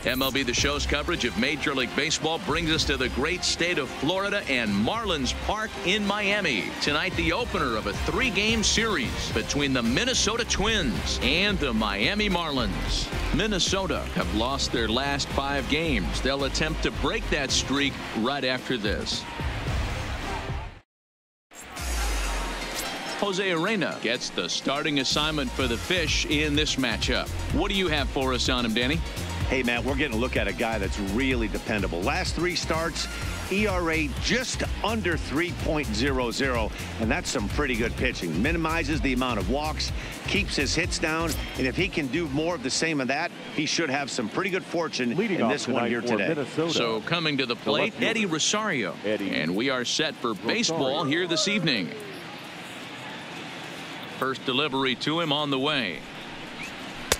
MLB The Show's coverage of Major League Baseball brings us to the great state of Florida and Marlins Park in Miami. Tonight, the opener of a 3-game series between the Minnesota Twins and the Miami Marlins. Minnesota have lost their last 5 games. They'll attempt to break that streak right after this. Jose Arena gets the starting assignment for the Fish in this matchup. What do you have for us on him, Danny? Hey, Matt, we're getting a look at a guy that's really dependable. Last 3 starts, ERA just under 3.00, and that's some pretty good pitching. Minimizes the amount of walks, keeps his hits down, and if he can do more of the same of that, he should have some pretty good fortune in this one here today. Minnesota. So coming to the plate, Eddie Rosario. And we are set for baseball here this evening. First delivery to him on the way.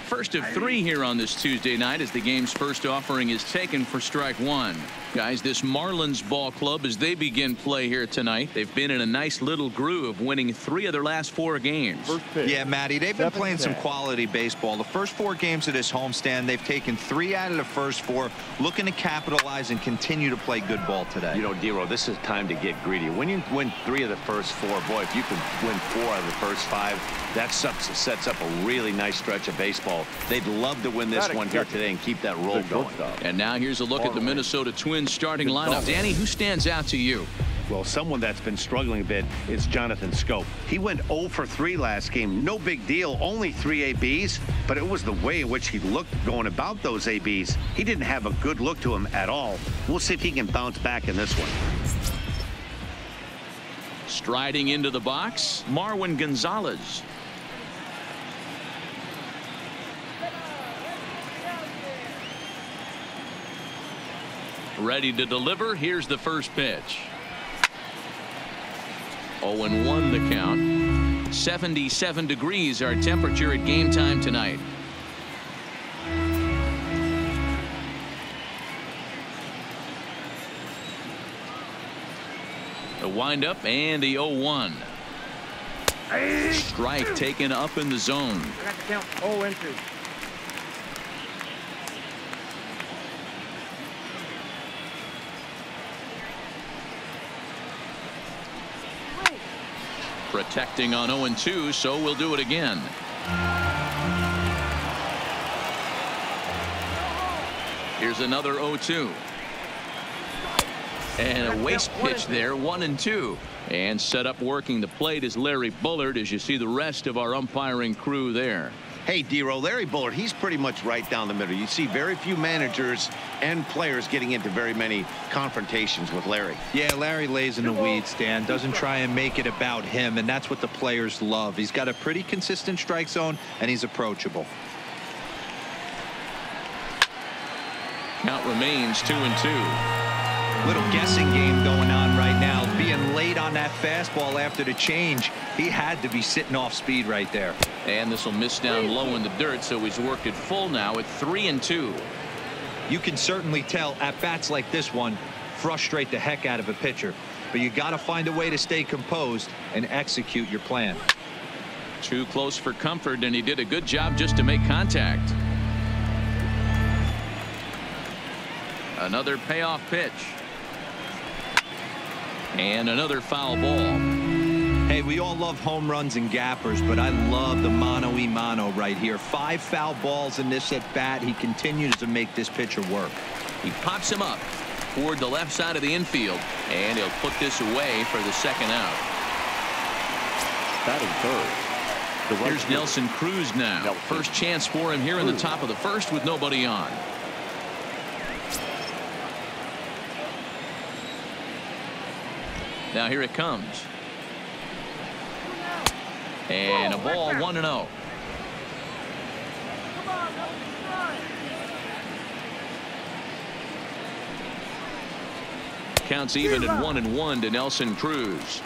First of 3 here on this Tuesday night as the game's first offering is taken for strike 1. Guys, this Marlins ball club, as they begin play here tonight, they've been in a nice little groove, winning 3 of their last 4 games. Yeah, Matty, they've been playing some quality baseball. The first 4 games of this homestand, they've taken 3 out of the first 4, looking to capitalize and continue to play good ball today. You know, Dero, this is time to get greedy. When you win 3 of the first 4, boy, if you can win 4 out of the first 5, that sets up a really nice stretch of baseball. They'd love to win this one here today and keep that roll going. And now here's a look at the Minnesota Twins starting lineup. Danny, who stands out to you? Well, someone that's been struggling a bit is Jonathan Schoop. He went 0 for 3 last game. No big deal, only 3 ABs, but it was the way in which he looked going about those ABs. He didn't have a good look to him at all. We'll see if he can bounce back in this one. Striding into the box, Marwin Gonzalez. Ready to deliver. Here's the first pitch. 0-1 the count. 77 degrees our temperature at game time tonight. The windup and the 0-1. Strike taken up in the zone. I got to count 0-2. Protecting on 0-2, so we'll do it again. Here's another 0-2. And a waste pitch there, 1-2. And set up working the plate is Larry Bullard, as you see the rest of our umpiring crew there. Hey, Dero, Larry Bullard, he's pretty much right down the middle. You see very few managers and players getting into very many confrontations with Larry. Yeah, Larry lays in the weeds, Dan. Doesn't try and make it about him, and that's what the players love. He's got a pretty consistent strike zone, and he's approachable. Count remains 2-2. Little guessing game going on right now. Being late on that fastball after the change, he had to be sitting off speed right there. And this will miss down low in the dirt, so he's worked it full now at 3-2. You can certainly tell at bats like this one frustrate the heck out of a pitcher, but you got to find a way to stay composed and execute your plan. Too close for comfort, and he did a good job just to make contact. Another payoff pitch. And another foul ball. Hey, we all love home runs and gappers, but I love the mano-y-mano right here. 5 foul balls in this at bat. He continues to make this pitcher work. He pops him up toward the left side of the infield, and he'll put this away for the second out. Batting third. Here's Nelson Cruz now. First chance for him here in the top of the first with nobody on. Now here it comes. And a ball, 1-0. Counts even at 1-1 to Nelson Cruz.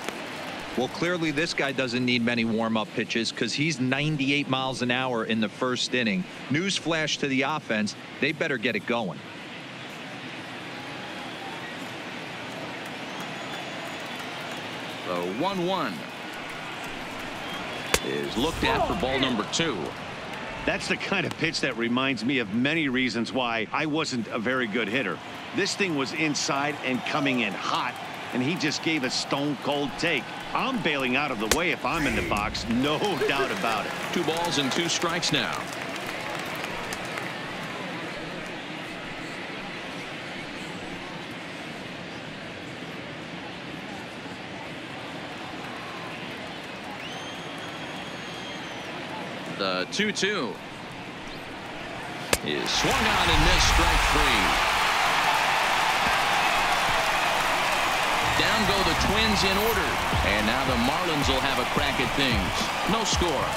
Well, clearly this guy doesn't need many warm-up pitches because he's 98 miles an hour in the first inning. Newsflash to the offense, they better get it going. The 1-1 is looked at for ball number 2. That's the kind of pitch that reminds me of many reasons why I wasn't a very good hitter. This thing was inside and coming in hot, and he just gave a stone-cold take. I'm bailing out of the way if I'm in the box, no doubt about it. 2 balls and 2 strikes now. The 2-2 is swung on and missed, strike 3. Down go the Twins in order, and now the Marlins will have a crack at things. No score.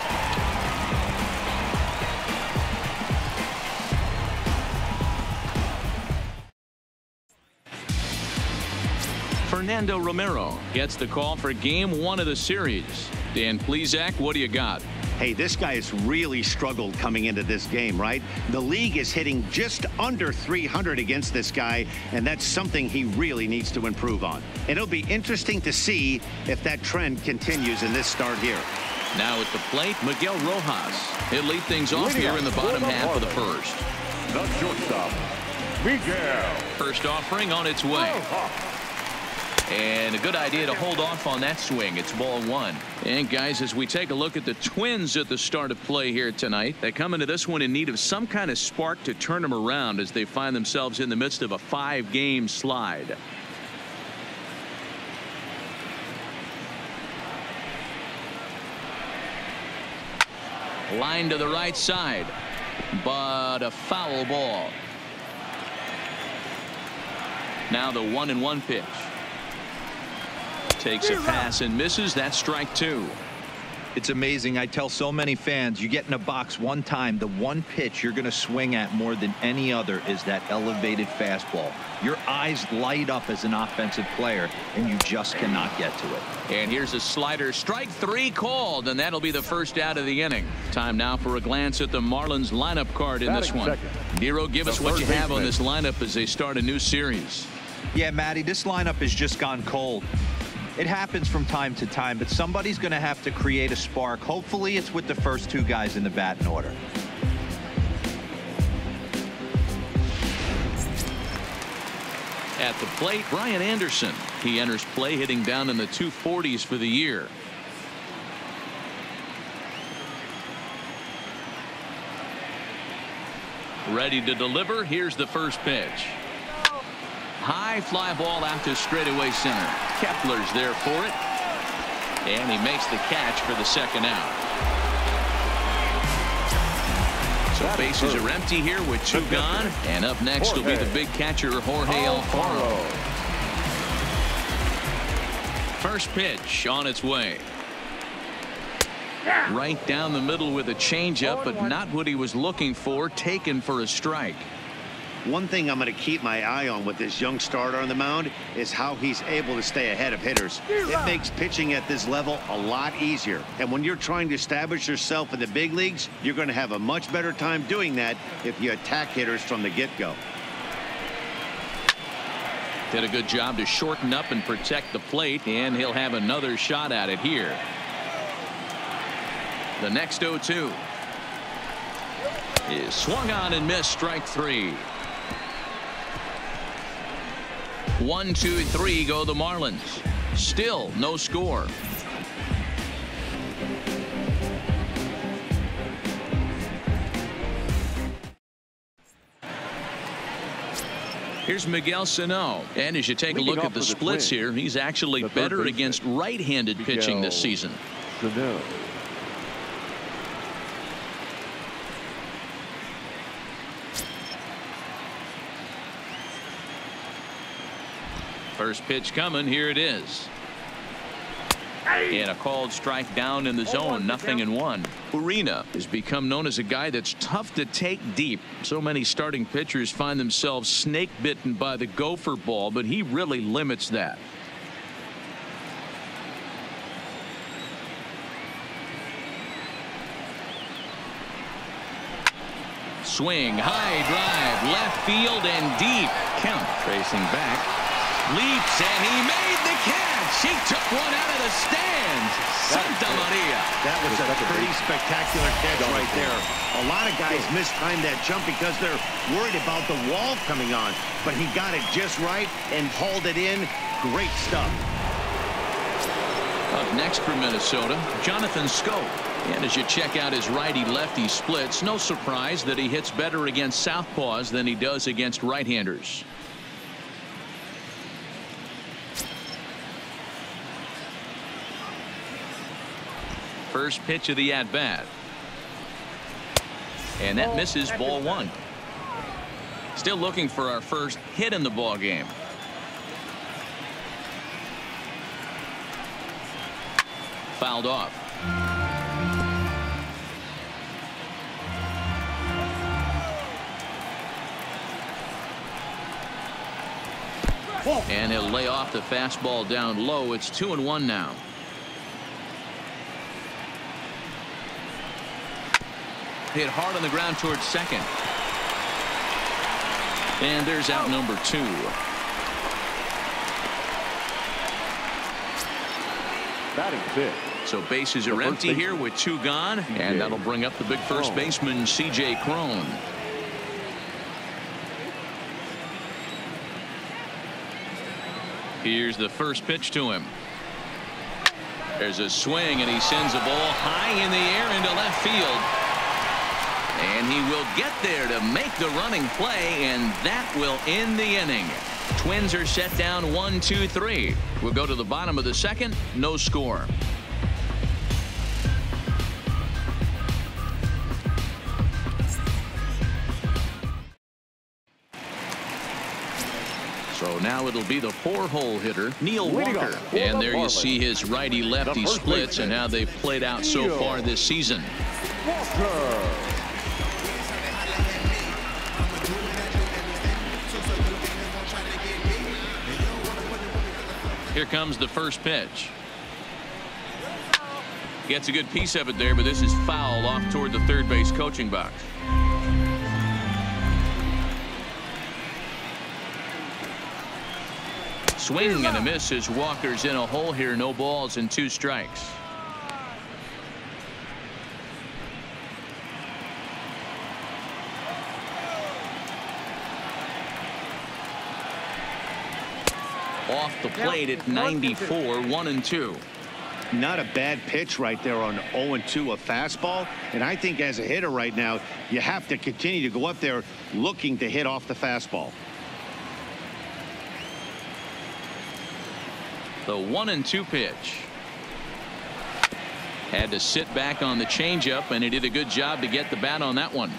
Fernando Romero gets the call for game 1 of the series. Dan Plesac, what do you got? Hey, this guy has really struggled coming into this game, right? The league is hitting just under 300 against this guy, and that's something he really needs to improve on. It'll be interesting to see if that trend continues in this start here. Now at the plate, Miguel Rojas. He'll lead things off here in the bottom half of the first. The shortstop, Miguel. First offering on its way. And a good idea to hold off on that swing. It's ball 1. And guys, as we take a look at the Twins at the start of play here tonight, they come into this one in need of some kind of spark to turn them around as they find themselves in the midst of a 5-game slide. Line to the right side, but a foul ball. Now the 1-1 pitch. Takes a pass and misses. That's strike 2. It's amazing. I tell so many fans, you get in a box one time, the one pitch you're going to swing at more than any other is that elevated fastball. Your eyes light up as an offensive player, and you just cannot get to it. And here's a slider. Strike 3 called, and that'll be the first out of the inning. Time now for a glance at the Marlins lineup card in this one. Nero, give us what you have on this lineup as they start a new series. Yeah, Matty, this lineup has just gone cold. It happens from time to time, but somebody's going to have to create a spark. Hopefully it's with the first 2 guys in the batting order. At the plate, Brian Anderson. He enters play hitting down in the 240s for the year. Ready to deliver. Here's the first pitch. High fly ball out to straightaway center. Kepler's there for it, and he makes the catch for the second out. So bases are empty here with 2 gone, and up next will be the big catcher Jorge Alfaro. First pitch on its way. Right down the middle with a changeup, but not what he was looking for. Taken for a strike. One thing I'm going to keep my eye on with this young starter on the mound is how he's able to stay ahead of hitters. It makes pitching at this level a lot easier. And when you're trying to establish yourself in the big leagues, you're going to have a much better time doing that if you attack hitters from the get-go. Did a good job to shorten up and protect the plate, and he'll have another shot at it here. The next 0-2 is swung on and missed, strike 3. 1, 2, 3 go the Marlins. Still no score. Here's Miguel Sano, and as you take a look at the splits here, he's actually better against right-handed pitching this season. First pitch coming. Here it is. And a called strike down in the zone. 0-1. Urena has become known as a guy that's tough to take deep. So many starting pitchers find themselves snake bitten by the gopher ball, but he really limits that. Swing, high drive, left field and deep. Count tracing back. Leaps, and he made the catch. He took one out of the stands. Santa Maria. That was a pretty spectacular catch right there. A lot of guys mistime that jump because they're worried about the wall coming on. But he got it just right and hauled it in. Great stuff. Up next for Minnesota, Jonathan Schoop. And as you check out his righty-lefty splits, no surprise that he hits better against southpaws than he does against right-handers. First pitch of the at-bat. And that misses, ball one. Still looking for our first hit in the ball game. Fouled off. And he'll lay off the fastball down low. It's 2-1 now. Hit hard on the ground towards second. And there's out number 2. Batting fifth. So bases are empty here with 2 gone. And that'll bring up the big first baseman, C.J. Cron. Here's the first pitch to him. There's a swing, and he sends a ball high in the air into left field. And he will get there to make the running play, and that will end the inning. Twins are set down 1-2-3. We'll go to the bottom of the second. No score. So now it'll be the 4-hole hitter, Neil Walker. And there you see his righty-lefty splits and how they've played out so far this season. Here comes the first pitch. Gets a good piece of it there, but this is foul off toward the third base coaching box. Swing and a miss as Walker's in a hole here. No balls and 2 strikes. Off the plate at 94, 1-2. Not a bad pitch right there on 0-2, a fastball. And I think as a hitter right now, you have to continue to go up there looking to hit off the fastball. The 1-2 pitch. Had to sit back on the changeup, and he did a good job to get the bat on that one.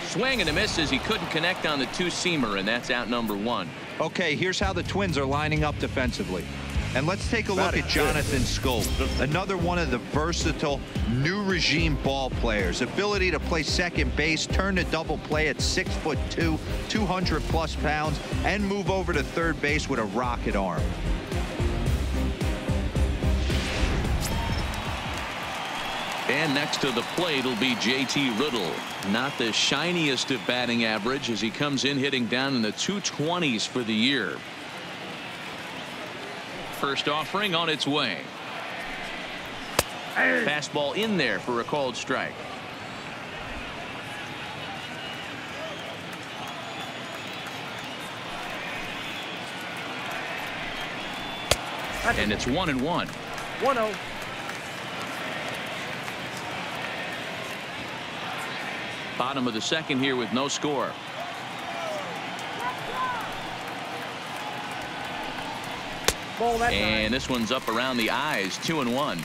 Swing and a miss as he couldn't connect on the 2-seamer, and that's out number 1. Okay, here's how the Twins are lining up defensively. And let's take a look at Jonathan Schoop, another one of the versatile new regime ball players. Ability to play second base, turn to double play at 6'2", 200+ pounds, and move over to third base with a rocket arm. And next to the plate will be J.T. Riddle. Not the shiniest of batting average as he comes in hitting down in the 220s for the year. First offering on its way. Fastball in there for a called strike. And it's 1-1. 1-0. Bottom of the second here with no score. And this one's up around the eyes. 2-1.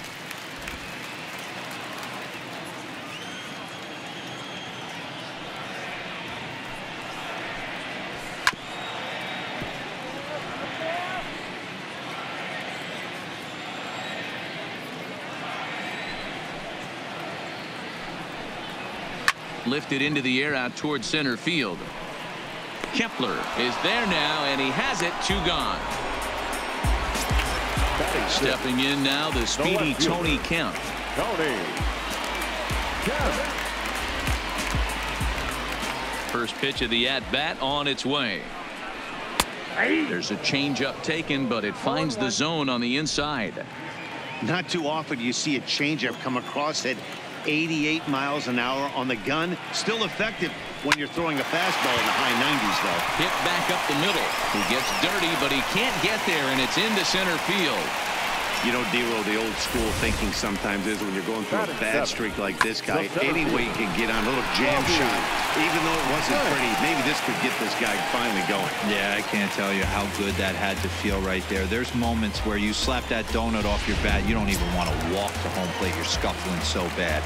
Lifted into the air out towards center field. Kepler is there now, and he has it. 2 gone. Stepping in now, the speedy Tony Kemp. First pitch of the at-bat on its way. There's a changeup taken, but it finds the zone on the inside. Not too often you see a changeup come across at 88 miles an hour on the gun. Still effective when you're throwing a fastball in the high 90s, though. Hit back up the middle. He gets dirty, but he can't get there, and it's into center field. You know, Dero, the old school thinking sometimes is when you're going through a bad streak like this guy, any way you can get on a little jam shot, even though it wasn't pretty, maybe this could get this guy finally going. Yeah, I can't tell you how good that had to feel right there. There's moments where you slap that donut off your bat, you don't even want to walk to home plate. You're scuffling so bad.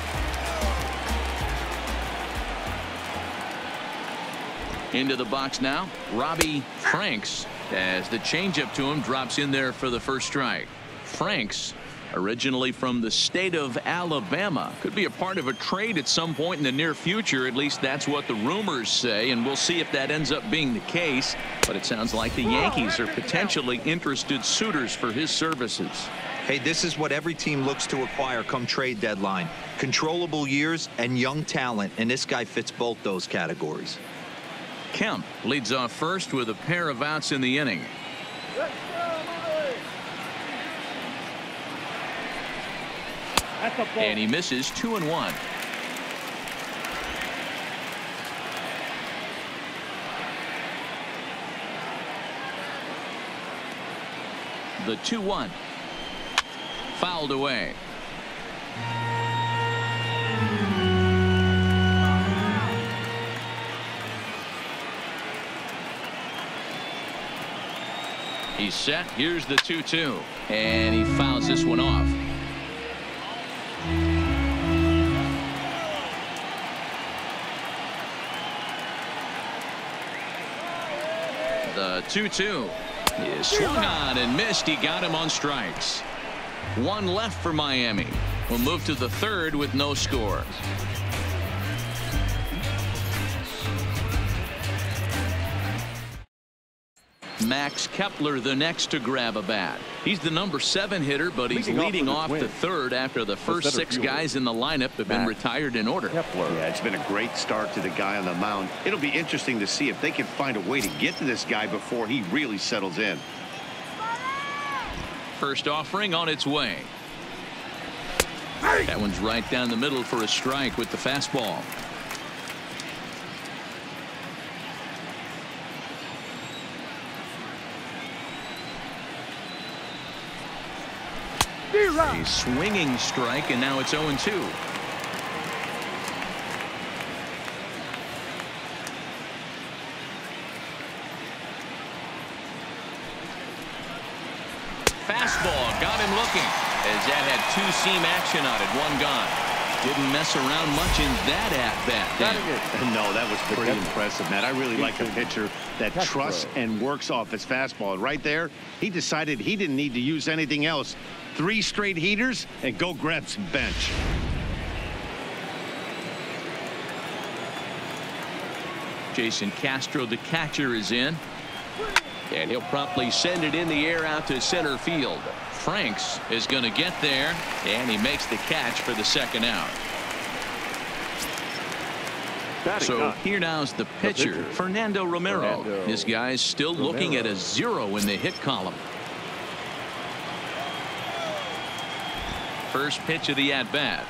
Into the box now, Robbie Franks, as the changeup to him drops in there for the first strike. Franks, originally from the state of Alabama, could be a part of a trade at some point in the near future. At least that's what the rumors say, and we'll see if that ends up being the case. But it sounds like the Yankees are potentially interested suitors for his services. Hey, this is what every team looks to acquire come trade deadline. Controllable years and young talent, and this guy fits both those categories. Kemp leads off first with a pair of outs in the inning. And he misses 2-1. The 2-1 fouled away. He's set. Here's the 2-2, and he fouls this one off. The 2-2 is swung on and missed. He got him on strikes. One left for Miami. We'll move to the third with no score. Max Kepler the next to grab a bat. He's the number 7 hitter, but he's leading off the third after the first 6 guys in the lineup have been retired in order. Yeah, it's been a great start to the guy on the mound. It'll be interesting to see if they can find a way to get to this guy before he really settles in. First offering on its way. That one's right down the middle for a strike with the fastball. A swinging strike, and now it's 0-2. Fastball got him looking, as that had 2-seam action on it. One gone. Didn't mess around much in that at-bat. No, that was pretty impressive, Matt. I really like a pitcher that trusts and works off his fastball. Right there, he decided he didn't need to use anything else. 3 straight heaters and go grab some bench. Jason Castro, the catcher, is in, and he'll promptly send it in the air out to center field. Franks is going to get there, and he makes the catch for the second out. So here now's the pitcher, Fernando Romero. This guy's still looking at a 0 in the hit column. First pitch of the at-bat.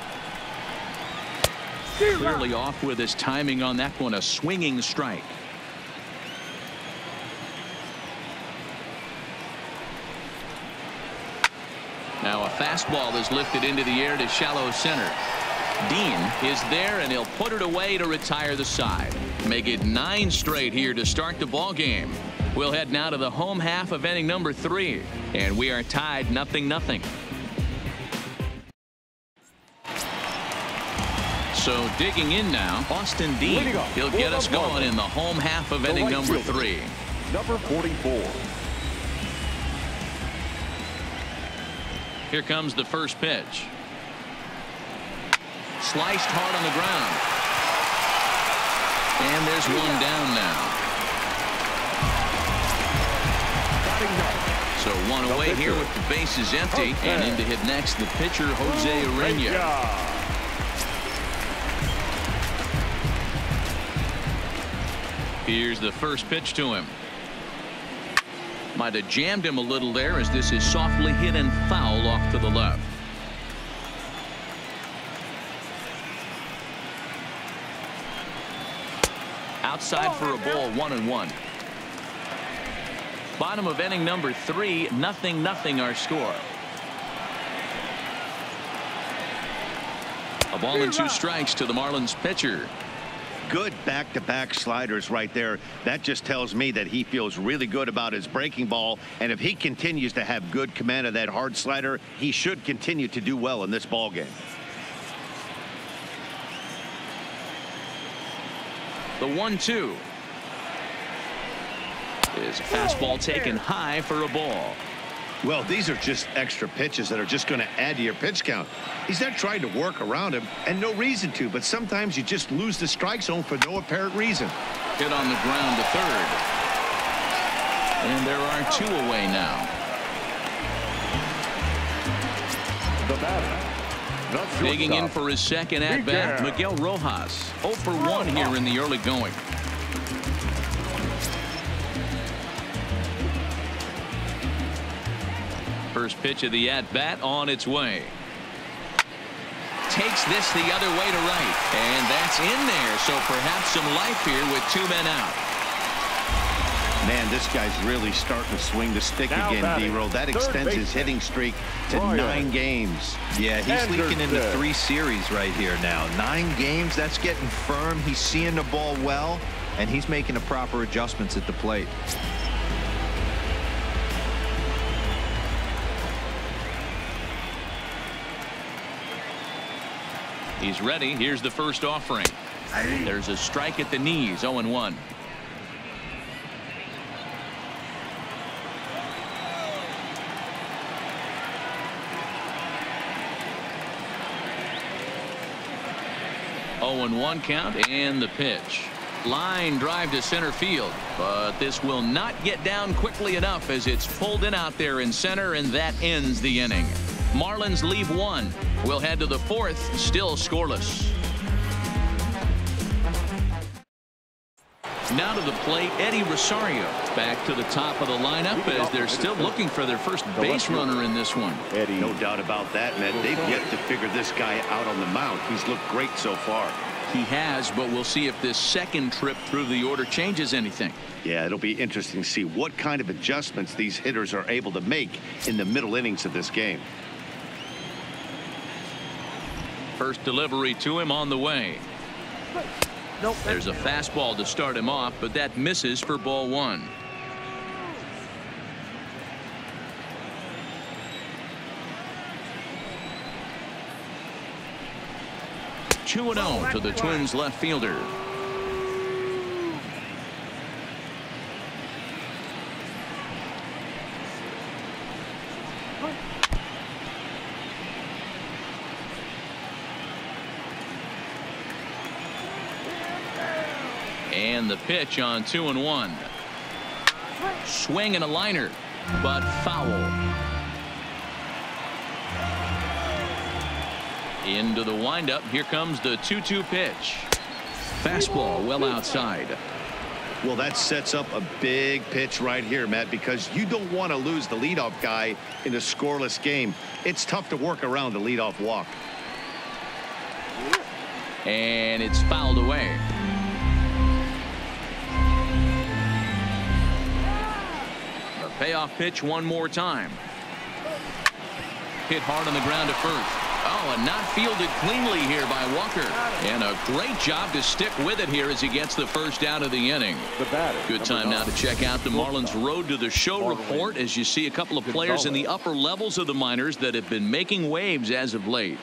Clearly off with his timing on that one. A swinging strike. Now a fastball is lifted into the air to shallow center. Dean is there, and he'll put it away to retire the side. Make it 9 straight here to start the ball game. We'll head now to the home half of inning number 3, and we are tied 0-0. So digging in now, Austin Dean. He'll get us going in the home half of inning number 3. Number 44. Here comes the first pitch. Sliced hard on the ground. And there's one down now. So one away here with the bases empty. And in to hit next, the pitcher, Jose Urena. Here's the first pitch to him. Might have jammed him a little there as this is softly hit and foul off to the left. Outside for a ball, 1-1. Bottom of inning number 3, 0-0 our score. A ball and 2 strikes to the Marlins pitcher. Good back-to-back sliders right there. That just tells me that he feels really good about his breaking ball, and if he continues to have good command of that hard slider, he should continue to do well in this ball game. The 1-2 is a fastball taken high for a ball. Well, these are just extra pitches that are just going to add to your pitch count. He's not trying to work around him, and no reason to, but sometimes you just lose the strike zone for no apparent reason. Hit on the ground to third. And there are 2 away now. The batter. Digging in for his second at-bat, Miguel Rojas. 0 for 1 here in the early going. First pitch of the at-bat on its way. Takes this the other way to right. And that's in there, so perhaps some life here with 2 men out. Man, this guy's really starting to swing the stick again, D-Roll. That extends his hitting streak to 9 games. Yeah, he's leaking into 3 series right here now. 9 games, that's getting firm. He's seeing the ball well, and he's making the proper adjustments at the plate. He's ready. Here's the first offering. There's a strike at the knees. 0-1. One count and the pitch. Line drive to center field, but this will not get down quickly enough as it's pulled in out there in center, and that ends the inning. Marlins leave 1. We'll head to the 4th, still scoreless. Now to the plate, Eddie Rosario. Back to the top of the lineup as they're still looking for their first base runner in this one. No doubt about that, man. They've yet to figure this guy out on the mound. He's looked great so far. He has, but we'll see if this second trip through the order changes anything. Yeah, it'll be interesting to see what kind of adjustments these hitters are able to make in the middle innings of this game. First delivery to him on the way. Nope. There's a fastball to start him off, but that misses for ball 1. Two 2-0 to the Twins left fielder. And the pitch on 2-1. Swing and a liner, but foul. Into the windup. Here comes the 2-2 pitch. Fastball well outside. Well, that sets up a big pitch right here, Matt, because you don't want to lose the leadoff guy in a scoreless game. It's tough to work around the leadoff walk. And it's fouled away. The payoff pitch one more time. Hit hard on the ground to first. Oh, and not fielded cleanly here by Walker. And a great job to stick with it here as he gets the first out of the inning. Good time now to check out the Marlins Road to the Show report as you see a couple of players in the upper levels of the minors that have been making waves as of late.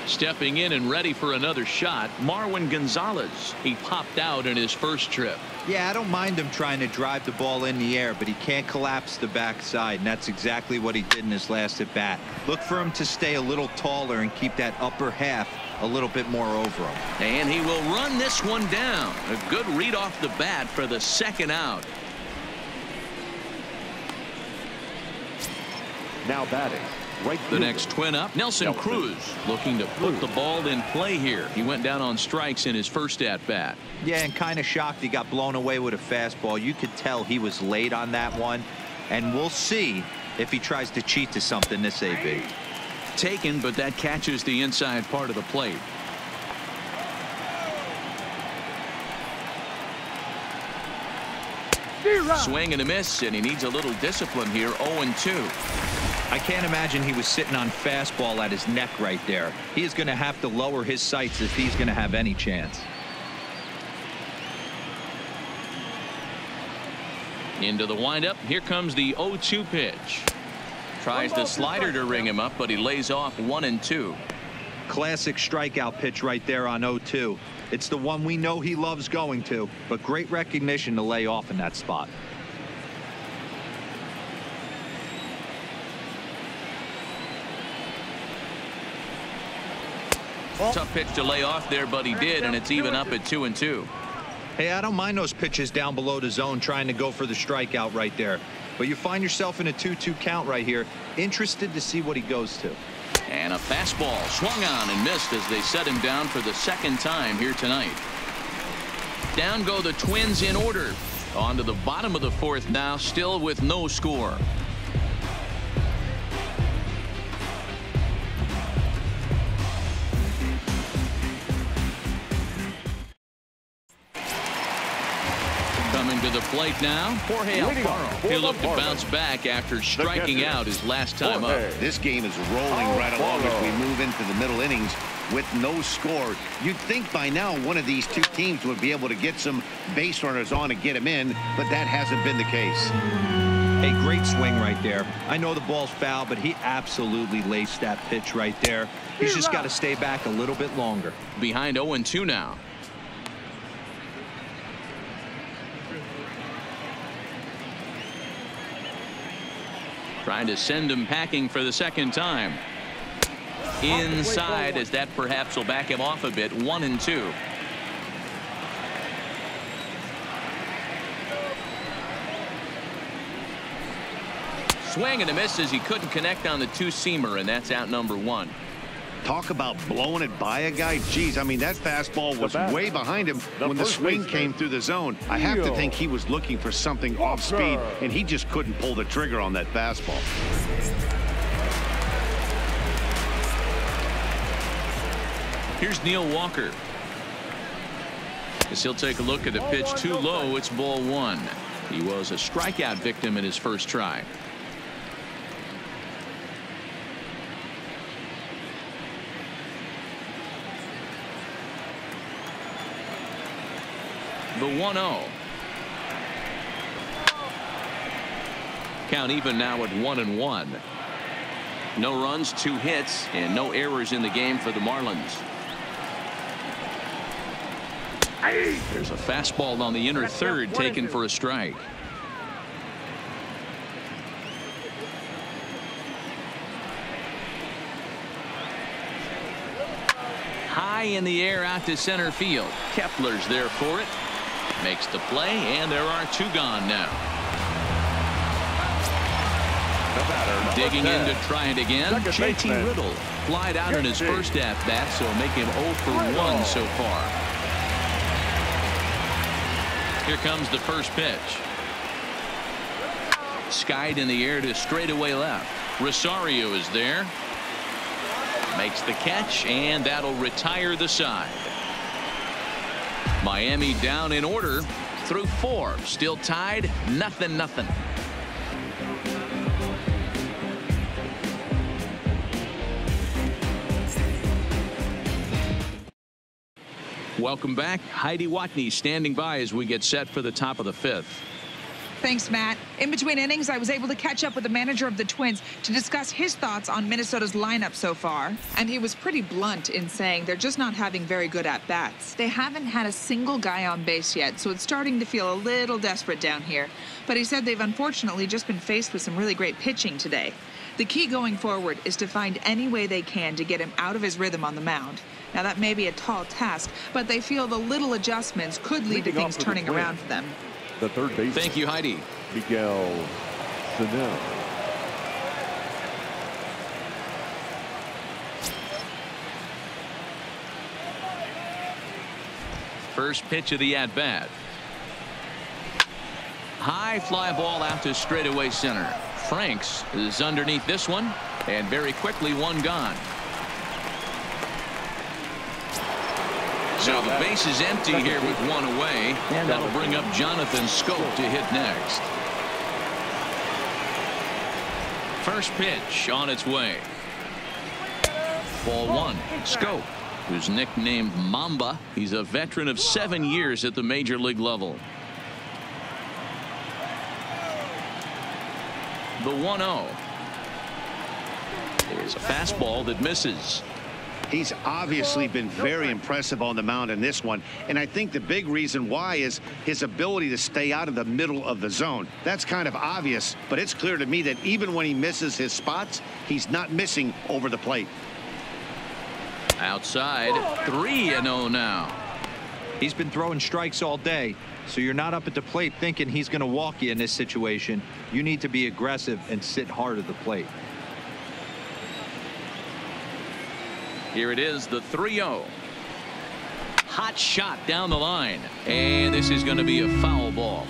Stepping in and ready for another shot, Marwin Gonzalez. He popped out in his first trip. Yeah, I don't mind him trying to drive the ball in the air, but he can't collapse the backside, and that's exactly what he did in his last at bat. Look for him to stay a little taller and keep that upper half a little bit more over him. And he will run this one down. A good read off the bat for the second out. Now batting. Right The fielder. next twin up, Nelson Cruz, looking to put the ball in play here. He went down on strikes in his first at bat. Yeah, and kind of shocked he got blown away with a fastball. You could tell he was late on that one, and we'll see if he tries to cheat to something this AB. Taken, but that catches the inside part of the plate. Swing and a miss, and he needs a little discipline here. 0-2. I can't imagine he was sitting on fastball at his neck right there. He is going to have to lower his sights if he's going to have any chance. Into the windup. Here comes the 0-2 pitch. Tries the slider to ring him up, but he lays off 1-2. Classic strikeout pitch right there on 0-2. It's the one we know he loves going to, but great recognition to lay off in that spot. Tough pitch to lay off there, but he did, and it's even up at 2-2. Hey, I don't mind those pitches down below the zone trying to go for the strikeout right there. But you find yourself in a 2-2 count right here. Interested to see what he goes to. And a fastball swung on and missed as they set him down for the second time here tonight. Down go the Twins in order. On to the bottom of the fourth now, still with no score. Coming to the plate now, Jorge Alfaro. He'll look to bounce back after striking out his last time up. This game is rolling right along as we move into the middle innings with no score. You'd think by now one of these two teams would be able to get some base runners on and get them in, but that hasn't been the case. A great swing right there. I know the ball's foul, but he absolutely laced that pitch right there. He's just got to stay back a little bit longer. Behind 0-2 now. Trying to send him packing for the second time. Inside, as that perhaps will back him off a bit. 1-2. Swing and a miss as he couldn't connect on the two-seamer, and that's out number 1. Talk about blowing it by a guy. Geez, I mean, that fastball was way behind him when the swing came through the zone. I have to think he was looking for something off speed, and he just couldn't pull the trigger on that fastball. Here's Neil Walker. As he'll take a look at the pitch too low, it's ball 1. He was a strikeout victim in his first try. The 1-0. Count even now at 1-1. No runs, 2 hits, and no errors in the game for the Marlins. There's a fastball on the inner third taken for a strike. High in the air out to center field. Kepler's there for it. Makes the play, and there are 2 gone now. Digging in to try it again. JT Riddle flied out in his first at-bat, so make him 0 for 1 so far. Here comes the first pitch. Skied in the air to straightaway left. Rosario is there. Makes the catch, and that'll retire the side. Miami down in order through 4. Still tied, 0-0. Welcome back. Heidi Watney standing by as we get set for the top of the 5th. Thanks, Matt. In between innings, I was able to catch up with the manager of the Twins to discuss his thoughts on Minnesota's lineup so far. And he was pretty blunt in saying they're just not having very good at-bats. They haven't had a single guy on base yet, so it's starting to feel a little desperate down here. But he said they've unfortunately just been faced with some really great pitching today. The key going forward is to find any way they can to get him out of his rhythm on the mound. Now, that may be a tall task, but they feel the little adjustments could lead to things turning around for them. The third baseman. Thank you, Heidi. Miguel Sano. First pitch of the at-bat. High fly ball out to straightaway center. Franks is underneath this one, and very quickly one gone. So the base is empty here with one away. That'll bring up Jonathan Scope to hit next. First pitch on its way. Ball one. Scope, who's nicknamed Mamba. He's a veteran of 7 years at the major league level. The 1-0 is a fastball that misses. He's obviously been very impressive on the mound in this one, and I think the big reason why is his ability to stay out of the middle of the zone. That's kind of obvious, but it's clear to me that even when he misses his spots, he's not missing over the plate. Outside, 3-0 now. He's been throwing strikes all day, so you're not up at the plate thinking he's going to walk you in this situation. You need to be aggressive and sit hard at the plate. Here it is, the 3-0. Hot shot down the line, and this is going to be a foul ball.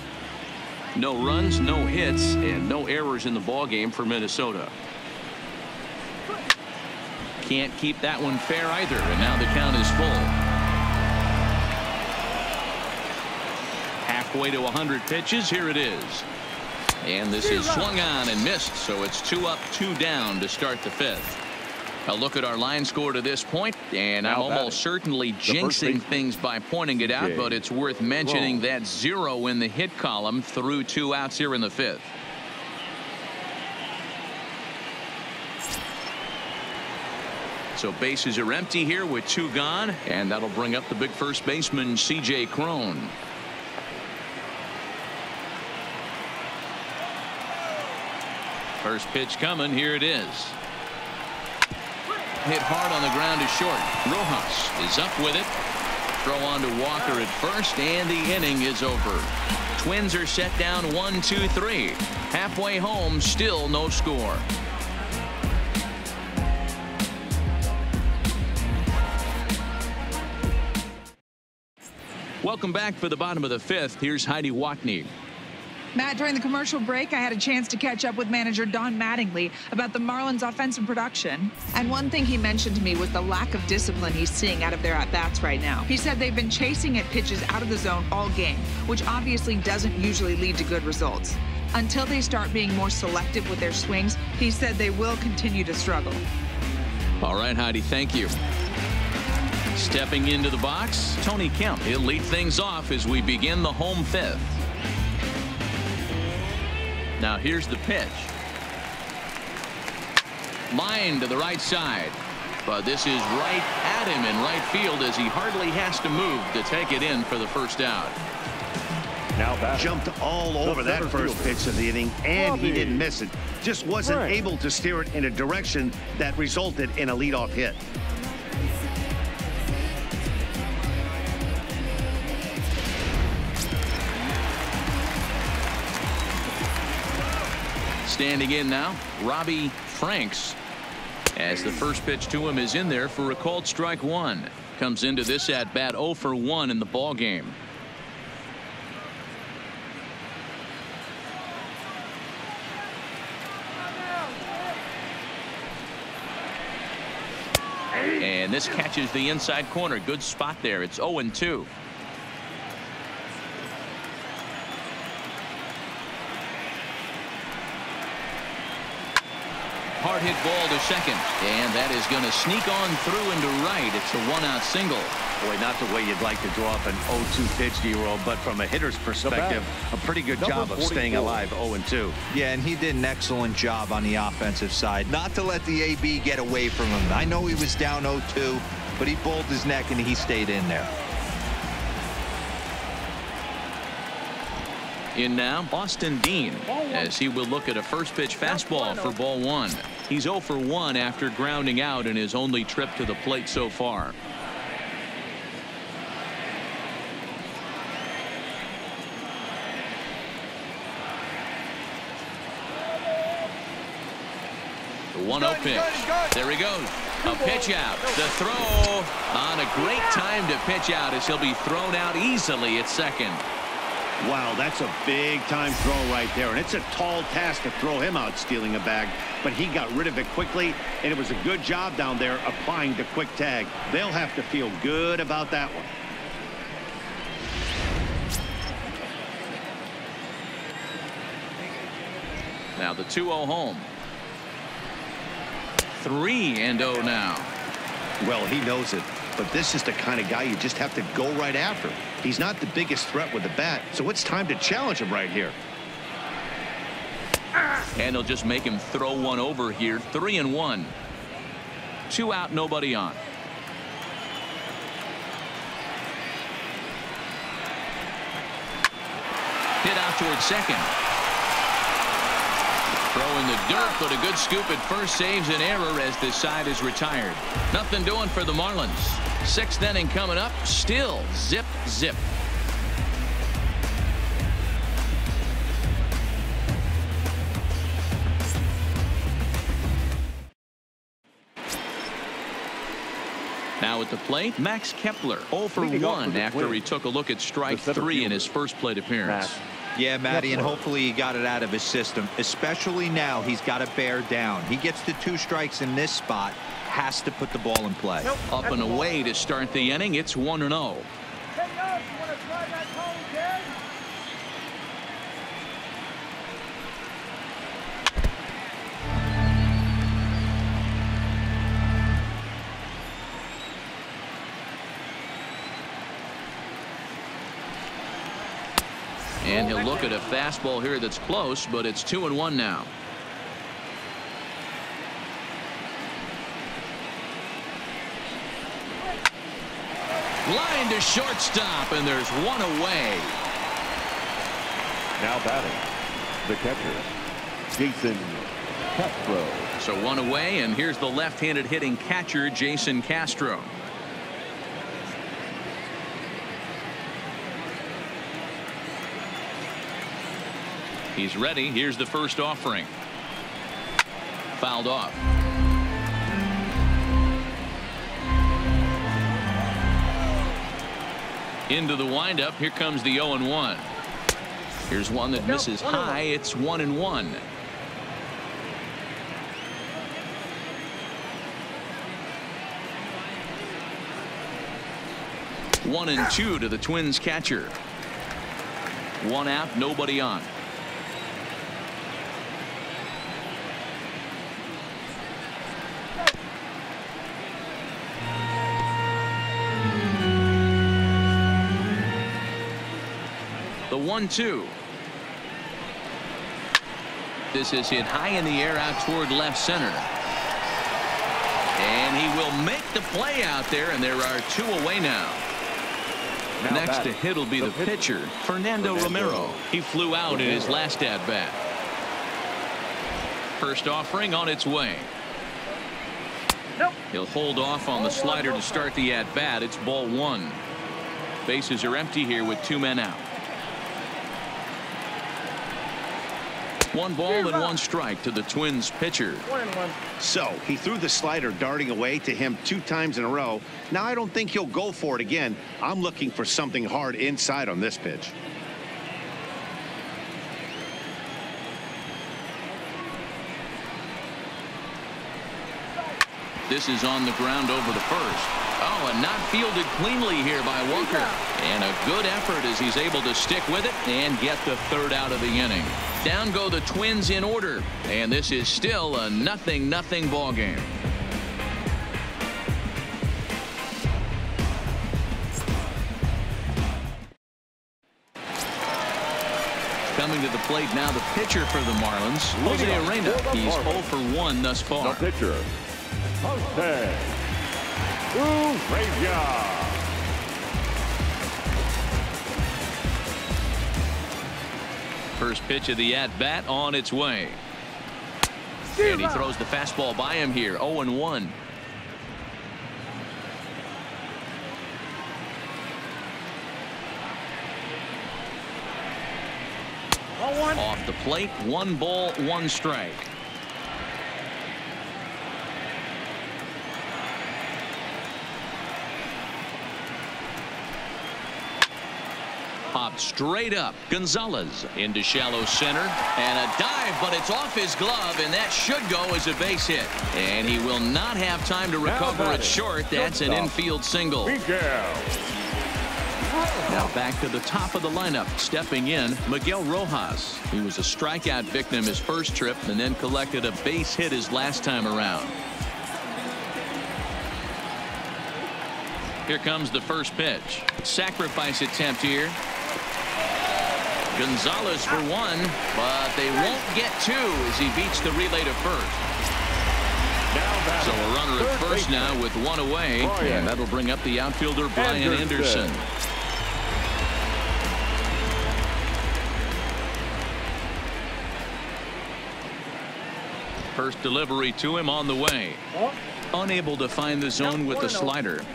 No runs, no hits, and no errors in the ball game for Minnesota. Can't keep that one fair either, and now the count is full. Halfway to 100 pitches. Here it is, and this is swung on and missed, so it's 2 up, 2 down to start the 5th. A look at our line score to this point, and I'm almost certainly jinxing things by pointing it out, but it's worth mentioning that 0 in the hit column through 2 outs here in the 5th. So bases are empty here with 2 gone, and that'll bring up the big first baseman, C.J. Cron. First pitch coming. Here it is. Hit hard on the ground to short. Rojas is up with it. Throw on to Walker at first, and the inning is over. Twins are set down 1-2-3. Halfway home, still no score. Welcome back for the bottom of the 5th. Here's Heidi Watney. Matt, during the commercial break, I had a chance to catch up with manager Don Mattingly about the Marlins' offensive production. And one thing he mentioned to me was the lack of discipline he's seeing out of their at-bats right now. He said they've been chasing at pitches out of the zone all game, which obviously doesn't usually lead to good results. Until they start being more selective with their swings, he said they will continue to struggle. All right, Heidi, thank you. Stepping into the box, Tony Kemp. He'll lead things off as we begin the home 5th. Now here's the pitch. Line to the right side. But this is right at him in right field as he hardly has to move to take it in for the first out. Now jumped all over that first pitch of the inning, and he didn't miss it. Just wasn't able to steer it in a direction that resulted in a leadoff hit. Standing in now, Robbie Franks, as the first pitch to him is in there for a called strike 1. Comes into this at bat 0 for 1 in the ball game. And this catches the inside corner. Good spot there. It's 0-2. Hard hit ball to second, and that is going to sneak on through into right. It's a 1-out single. Boy, not the way you'd like to draw up an 0-2 pitch, D-Roll, but from a hitter's perspective, a pretty good job of staying alive 0-2. Yeah, and he did an excellent job on the offensive side. Not to let the AB get away from him. I know he was down 0-2, but he bowled his neck and he stayed in there. In now, Austin Dean, as he will look at a first pitch fastball for ball 1. He's 0 for 1 after grounding out in his only trip to the plate so far. The 1-0 pitch. There he goes. A pitch out. The throw on a great time to pitch out as he'll be thrown out easily at second. Wow, that's a big-time throw right there, and it's a tall task to throw him out stealing a bag, but he got rid of it quickly, and it was a good job down there applying the quick tag. They'll have to feel good about that one. Now the 2-0 home. 3-0 now. Well, he knows it, but this is the kind of guy you just have to go right after. He's not the biggest threat with the bat, so it's time to challenge him right here. And they'll just make him throw one over here. 3-1. 2 out, nobody on. Hit out towards second. Throw in the dirt, but a good scoop at first saves an error as this side is retired. Nothing doing for the Marlins. 6th inning coming up. Still zip, zip. Now at the plate, Max Kepler 0 for 1 after he took a look at strike 3 in his first plate appearance. Yeah, Matty, and hopefully he got it out of his system, especially now he's got to bear down. He gets the 2 strikes in this spot, has to put the ball in play. Up and away to start the inning. It's 1-0. And he'll look at a fastball here that's close, but it's 2-1 now. Line to shortstop, and there's one away. Now batting, the catcher, Jason Castro. So one away, and here's the left-handed hitting catcher, Jason Castro. He's ready. Here's the first offering. Fouled off. Into the windup. Here comes the 0-1. Here's one that misses high. It's 1-1. 1-2 to the Twins catcher. 1 out, nobody on. The 1-2. This is hit high in the air out toward left center. And he will make the play out there, and there are 2 away now. Next to hit will be the pitcher, Fernando Romero. He flew out in his last at bat. First offering on its way. He'll hold off on the slider to start the at bat. It's ball 1. Bases are empty here with 2 men out. 1 ball and 1 strike to the Twins pitcher. So he threw the slider darting away to him 2 times in a row. Now I don't think he'll go for it again. I'm looking for something hard inside on this pitch. This is on the ground over to first. Oh, and not fielded cleanly here by Walker. And a good effort as he's able to stick with it and get the 3rd out of the inning. Down go the Twins in order. And this is still a 0-0 ball game. Coming to the plate now, the pitcher for the Marlins, Jose Arena. He's 0 for 1 thus far. The pitcher, Jose Urena. First pitch of the at-bat on its way. And he throws the fastball by him here. 0-1. Off the plate, 1 ball, 1 strike. Popped straight up. Gonzalez into shallow center. And a dive, but it's off his glove, and that should go as a base hit. And he will not have time to recover it short. That's an infield single. Now back to the top of the lineup. Stepping in, Miguel Rojas. He was a strikeout victim his first trip and then collected a base hit his last time around. Here comes the first pitch. Sacrifice attempt here. Gonzalez for one, but they won't get two as he beats the relay to first. So a runner at first now with one away, and that'll bring up the outfielder Brian Anderson. First delivery to him on the way. Unable to find the zone with the slider.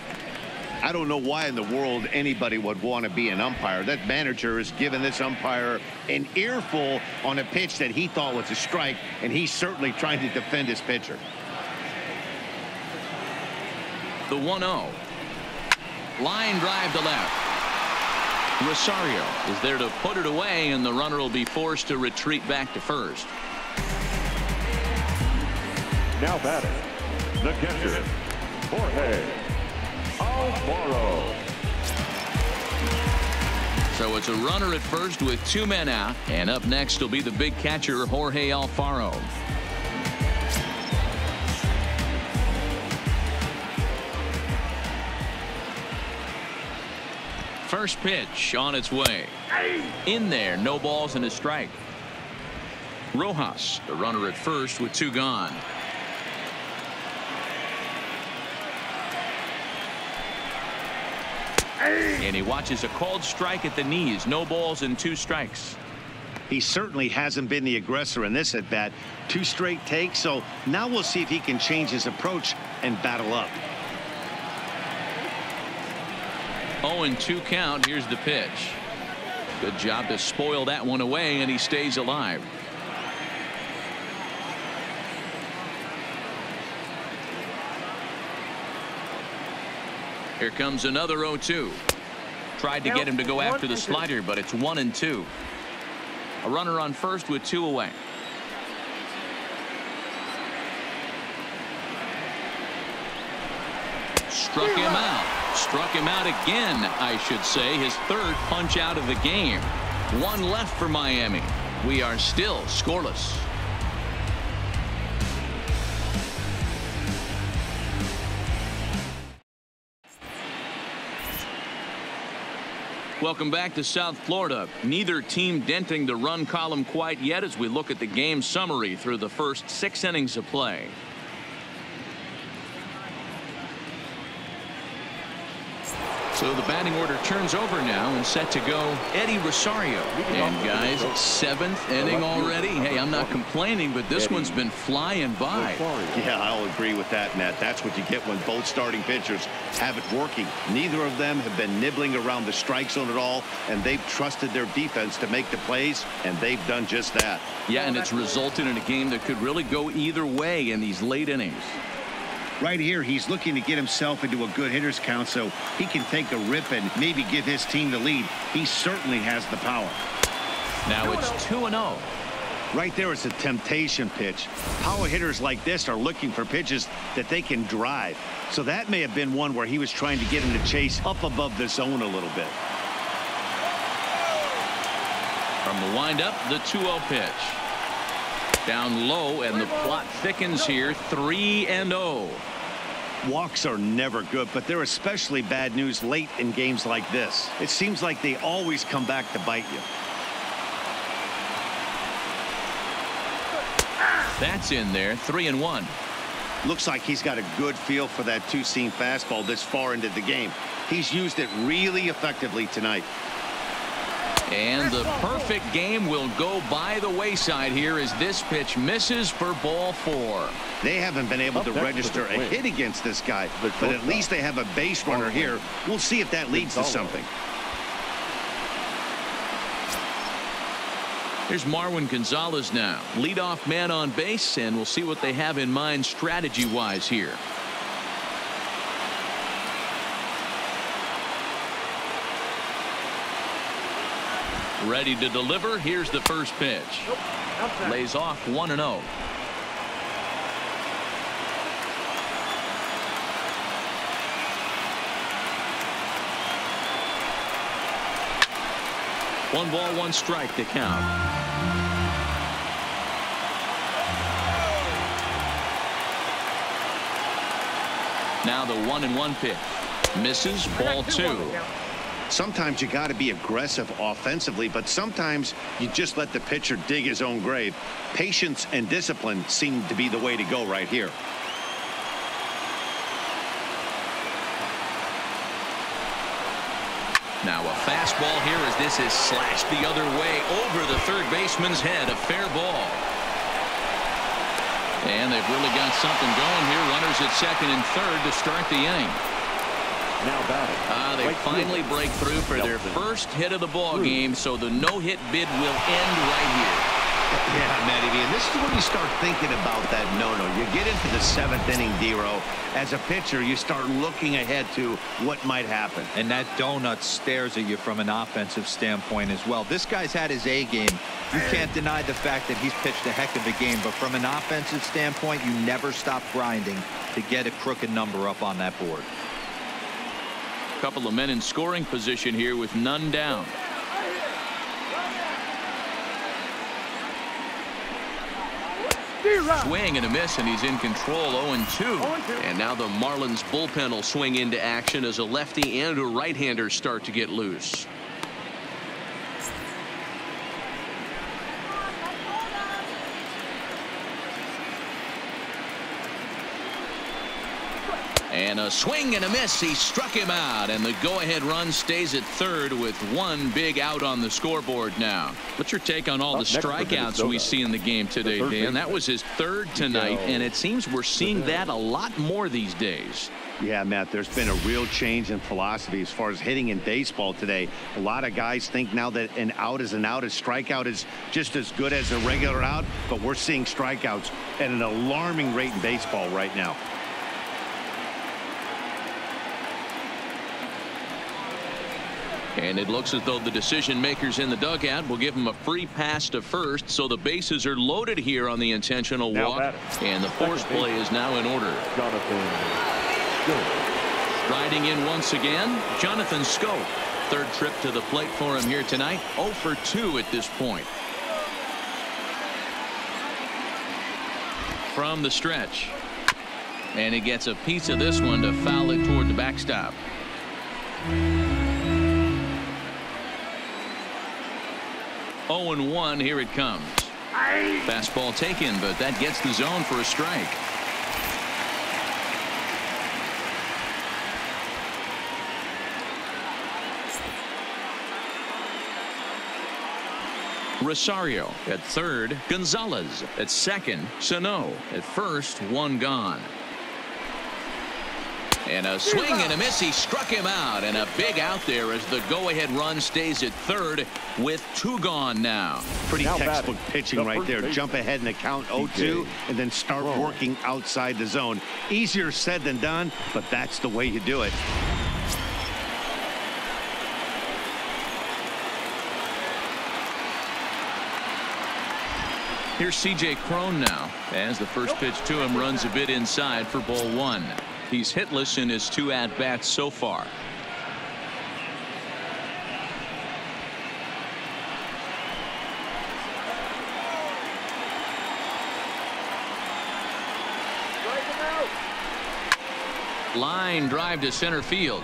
I don't know why in the world anybody would want to be an umpire. That manager has given this umpire an earful on a pitch that he thought was a strike, and he's certainly trying to defend his pitcher. The 1-0. Line drive to left. Rosario is there to put it away, and the runner will be forced to retreat back to first. Now batting, the catcher, Jorge Alfaro. So it's a runner at first with two men out, and up next will be the big catcher Jorge Alfaro. First pitch on its way. In there, no balls and a strike. Rojas, the runner at first with two gone. And he watches a called strike at the knees. No balls and two strikes. He certainly hasn't been the aggressor in this at bat. Two straight takes, so now we'll see if he can change his approach and battle up. 0-2 count. Here's the pitch. Good job to spoil that one away, and he stays alive. Here comes another 0-2. Tried to get him to go after the slider, but it's 1-2. A runner on first with two away. Struck him out. Struck him out again, I should say. His third punch out of the game. One left for Miami. We are still scoreless. Welcome back to South Florida. Neither team denting the run column quite yet as we look at the game summary through the first 6 innings of play. So the batting order turns over now and set to go Eddie Rosario. And guys, 7th inning already. Hey, I'm not complaining, but this one's been flying by. Yeah, I'll agree with that, Matt. That's what you get when both starting pitchers have it working. Neither of them have been nibbling around the strike zone at all, and they've trusted their defense to make the plays, and they've done just that. Yeah, and it's resulted in a game that could really go either way in these late innings. Right here, he's looking to get himself into a good hitter's count so he can take a rip and maybe give his team the lead. He certainly has the power. Now it's 2-0. Right there, it's a temptation pitch. Power hitters like this are looking for pitches that they can drive. So that may have been one where he was trying to get him to chase up above the zone a little bit. From the windup, the 2-0 pitch. Down low, and the plot thickens here. 3-0. Walks are never good, but they're especially bad news late in games like this. It seems like they always come back to bite you. That's in there. 3-1. Looks like he's got a good feel for that two-seam fastball this far into the game. He's used it really effectively tonight. And the perfect game will go by the wayside here as this pitch misses for ball 4. They haven't been able to register a hit against this guy, but at least they have a base runner here. We'll see if that leads to something. Here's Marwin Gonzalez now. Leadoff man on base, and we'll see what they have in mind strategy-wise here. Ready to deliver. Here's the first pitch. Lays off 1-0. One ball, one strike to count. Now the 1-1 pitch. Misses. Ball 2. Sometimes you got to be aggressive offensively, but sometimes you just let the pitcher dig his own grave. Patience and discipline seem to be the way to go right here. Now a fastball here as this is slashed the other way over the third baseman's head. A fair ball. And they've really got something going here. Runners at second and third to start the inning. Now batting. They finally break through for their first hit of the ball game, so the no-hit bid will end right here. Yeah, Matty, and this is when you start thinking about that no-no. You get into the 7th inning, D-Row. As a pitcher, you start looking ahead to what might happen. And that donut stares at you from an offensive standpoint as well. This guy's had his A game. You can't deny the fact that he's pitched a heck of a game, but from an offensive standpoint, you never stop grinding to get a crooked number up on that board. Couple of men in scoring position here with none down. Swing and a miss, and he's in control. 0-2. And now the Marlins bullpen will swing into action as a lefty and a right-hander start to get loose. And a swing and a miss. He struck him out, and the go-ahead run stays at third with one big out on the scoreboard now. What's your take on all the strikeouts we see in the game today, Dan? That was his third tonight, and it seems we're seeing that a lot more these days. Yeah, Matt, there's been a real change in philosophy as far as hitting in baseball today. A lot of guys think now that an out is an out. A strikeout is just as good as a regular out, but we're seeing strikeouts at an alarming rate in baseball right now. And it looks as though the decision makers in the dugout will give him a free pass to first, so the bases are loaded here on the intentional walk, and the force play is now in order. Riding in once again, Jonathan Scope. Third trip to the plate for him here tonight. 0 for 2 at this point. From the stretch. And he gets a piece of this one to foul it toward the backstop. 0-1, here it comes. Fastball taken, but that gets the zone for a strike. Rosario at third, Gonzalez at second, Sano at first, one gone. And a swing and a miss. He struck him out, and a big out there as the go-ahead run stays at third with two gone now. Pretty textbook pitching right there. Jump ahead in the count 0-2 and then start working outside the zone. Easier said than done, but that's the way you do it. Here's C.J. Cron now as the first pitch to him runs a bit inside for ball one. He's hitless in his 2 at-bats so far. Line drive to center field.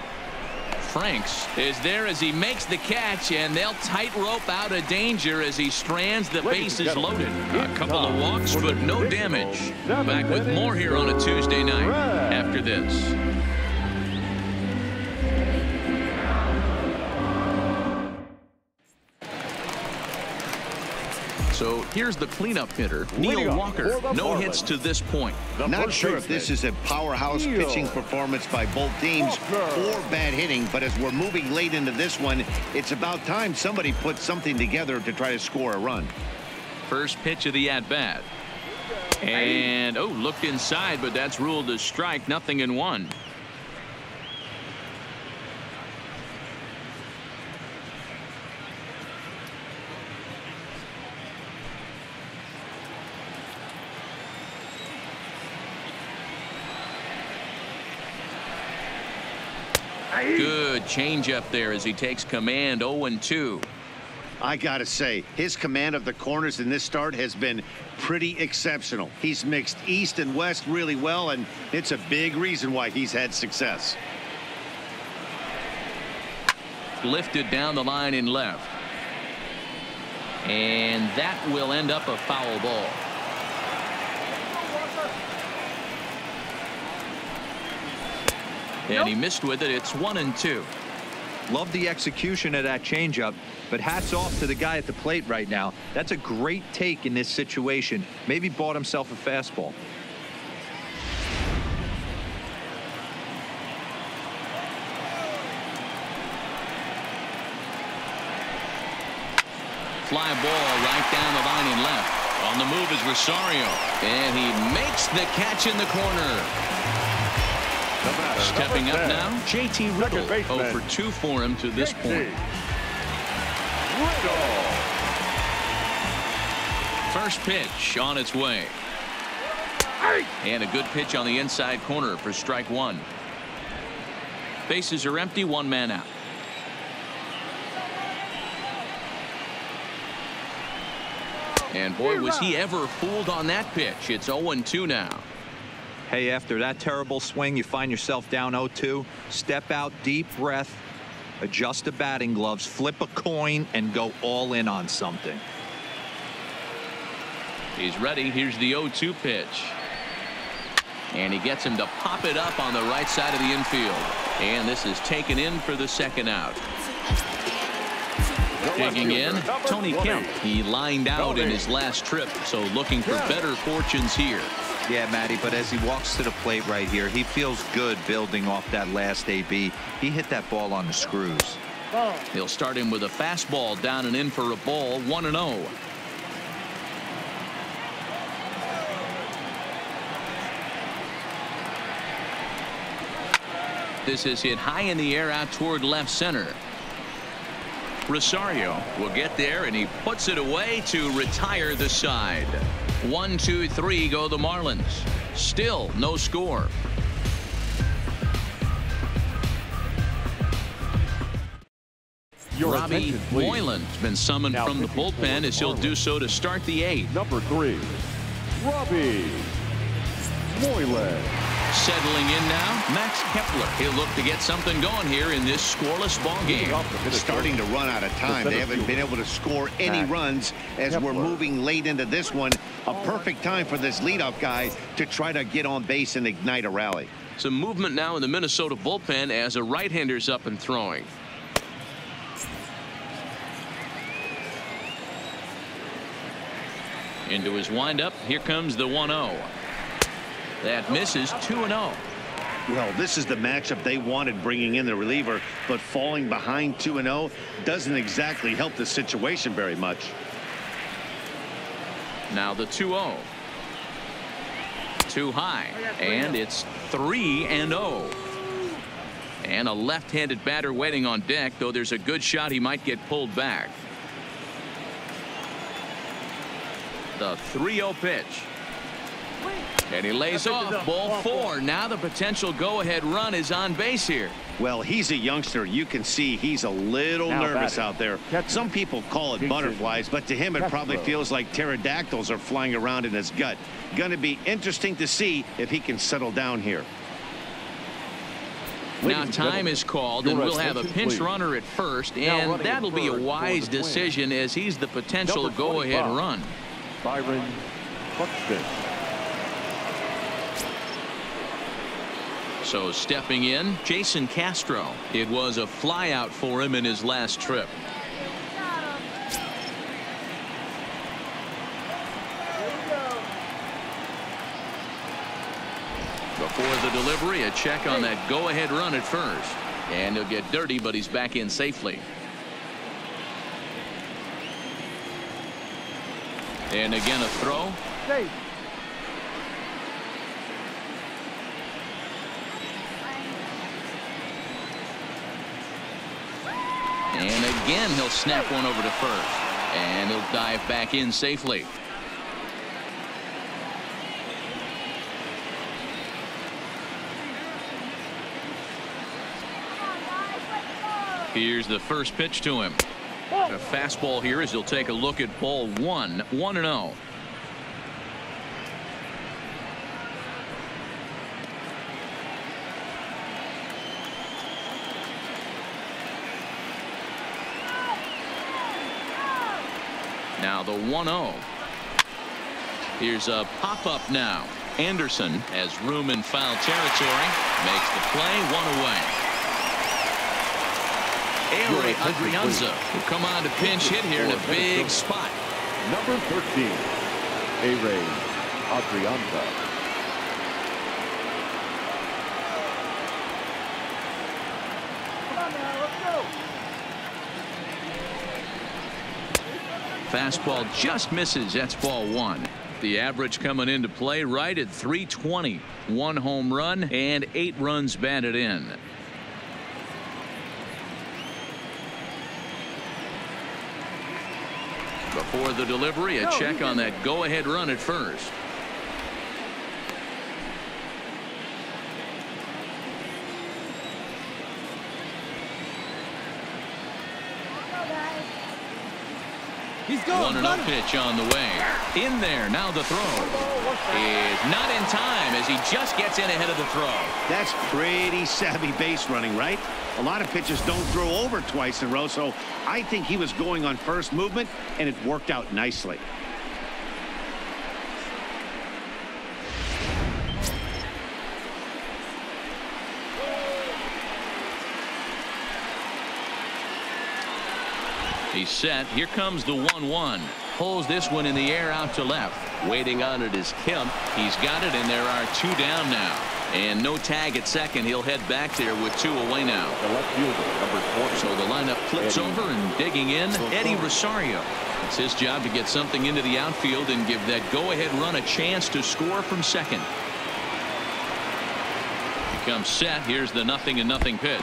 Franks is there as he makes the catch, and they'll tightrope out of danger as he strands the bases loaded. A couple of walks, but no damage. Back with more here on a Tuesday night after this. So here's the cleanup hitter, Neil Walker. No hits to this point. Not sure if this is a powerhouse pitching performance by both teams or bad hitting, but as we're moving late into this one, it's about time somebody puts something together to try to score a run. First pitch of the at-bat. And, looked inside, but that's ruled a strike. 0-1. Good changeup there as he takes command. 0-2. I gotta say, his command of the corners in this start has been pretty exceptional. He's mixed east and west really well, and it's a big reason why he's had success. Lifted down the line in left. And that will end up a foul ball. And he missed with it. It's 1-2. Love the execution of that changeup, but hats off to the guy at the plate right now. That's a great take in this situation. Maybe bought himself a fastball. Fly ball right down the line in left. On the move is Rosario. And he makes the catch in the corner. Stepping up now, JT Riddle. 0 for 2 for him to this point. First pitch on its way. And a good pitch on the inside corner for strike 1. Bases are empty, 1 man out. And boy, was he ever fooled on that pitch. It's 0-2 now. Hey, after that terrible swing, you find yourself down 0-2. Step out, deep breath, adjust the batting gloves, flip a coin, and go all in on something. He's ready. Here's the 0-2 pitch. And he gets him to pop it up on the right side of the infield. And this is taken in for the second out. Digging in, Tony Kemp. He lined out in his last trip, so looking for better fortunes here. Yeah, Matty, but as he walks to the plate right here, he feels good building off that last AB. He hit that ball on the screws. He'll start him with a fastball down and in for a ball. 1-0. This is hit high in the air out toward left center. Rosario will get there, and he puts it away to retire the side. 1, 2, 3 go the Marlins. Still no score. Robbie Moylan's been summoned from the bullpen as he'll do so to start the 8th. Number 3, Robbie Moylan. Settling in now, Max Kepler. He'll look to get something going here in this scoreless ball game. Starting to run out of time. They haven't been able to score any runs as we're moving late into this one. A perfect time for this leadoff guy to try to get on base and ignite a rally. Some movement now in the Minnesota bullpen as a right-hander's up and throwing. Into his windup. Here comes the 1-0. That misses. 2-0. Well, this is the matchup they wanted, bringing in the reliever, but falling behind 2-0 doesn't exactly help the situation very much. Now the 2-0. Too high, and it's 3-0. And a left-handed batter waiting on deck, though there's a good shot he might get pulled back. The 3-0 pitch. And he lays off. Ball 4. Now the potential go-ahead run is on base here. Well, he's a youngster. You can see he's a little nervous out there. Some people call it butterflies, but to him it probably feels like pterodactyls are flying around in his gut. Going to be interesting to see if he can settle down here. Now time is called, and we'll have a pinch runner at first, and that'll be a wise decision as he's the potential go-ahead run. Byron Buxton. So stepping in, Jason Castro. It was a flyout for him in his last trip. Before the delivery, a check on that go-ahead run at first. And he'll get dirty, but he's back in safely. And again a throw. And again he'll snap one over to first. And he'll dive back in safely. Here's the first pitch to him. A fastball here as he'll take a look at ball one. 1-0. Now the 1-0. Here's a pop-up now. Anderson has room in foul territory. Makes the play. One away. Adrianza will come on to pinch hit here in a big spot. Number 13, Adrianza. Fastball just misses. That's ball one. The average coming into play right at 320. 1 home run and 8 runs batted in. Before the delivery, a check on that go-ahead run at first. He's going. 1-0 pitch on the way. In there. Now the throw is not in time as he just gets in ahead of the throw. That's pretty savvy base running, right? A lot of pitchers don't throw over twice in a row, so I think he was going on first movement, and it worked out nicely. He's set. Here comes the 1-1. Pulls this one in the air out to left. Waiting on it is Kemp. He's got it, and there are 2 down now. And no tag at second. He'll head back there with 2 away now. The left fielder, number 20. So the lineup flips over and digging in. Eddie Rosario. It's his job to get something into the outfield and give that go-ahead run a chance to score from second. He comes set. Here's the 0-0 pitch.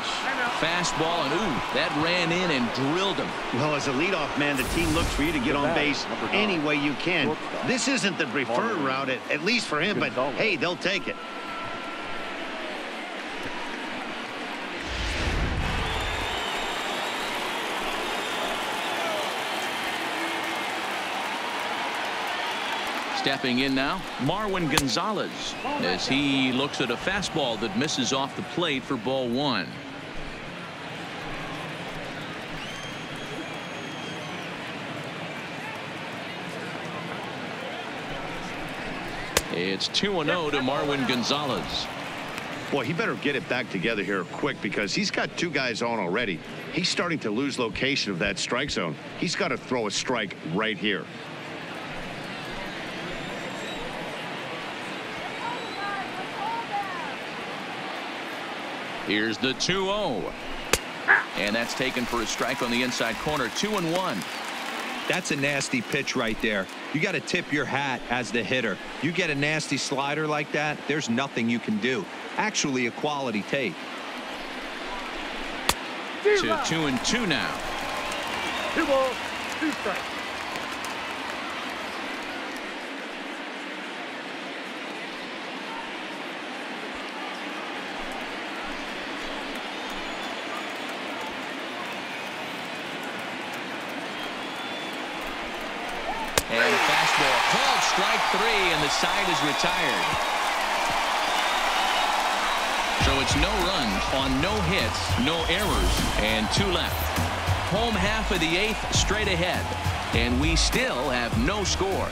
Fastball, and ooh, that ran in and drilled him. Well, as a leadoff man, the team looks for you to get on base any way you can. This isn't the preferred route, at least for him, but hey, they'll take it. Stepping in now, Marwin Gonzalez, as he looks at a fastball that misses off the plate for ball one. It's 2-0 to Marwin Gonzalez. Boy, he better get it back together here quick because he's got 2 guys on already. He's starting to lose location of that strike zone. He's got to throw a strike right here. Here's the 2-0. And that's taken for a strike on the inside corner. 2-1. That's a nasty pitch right there. You got to tip your hat as the hitter. You get a nasty slider like that, there's nothing you can do. Actually, a quality take. To 2-2 now. 2 balls, 2 strikes. And a fastball called strike 3, and the side is retired. So it's no runs on no hits, no errors, and 2 left. Home half of the 8th straight ahead, and we still have no score.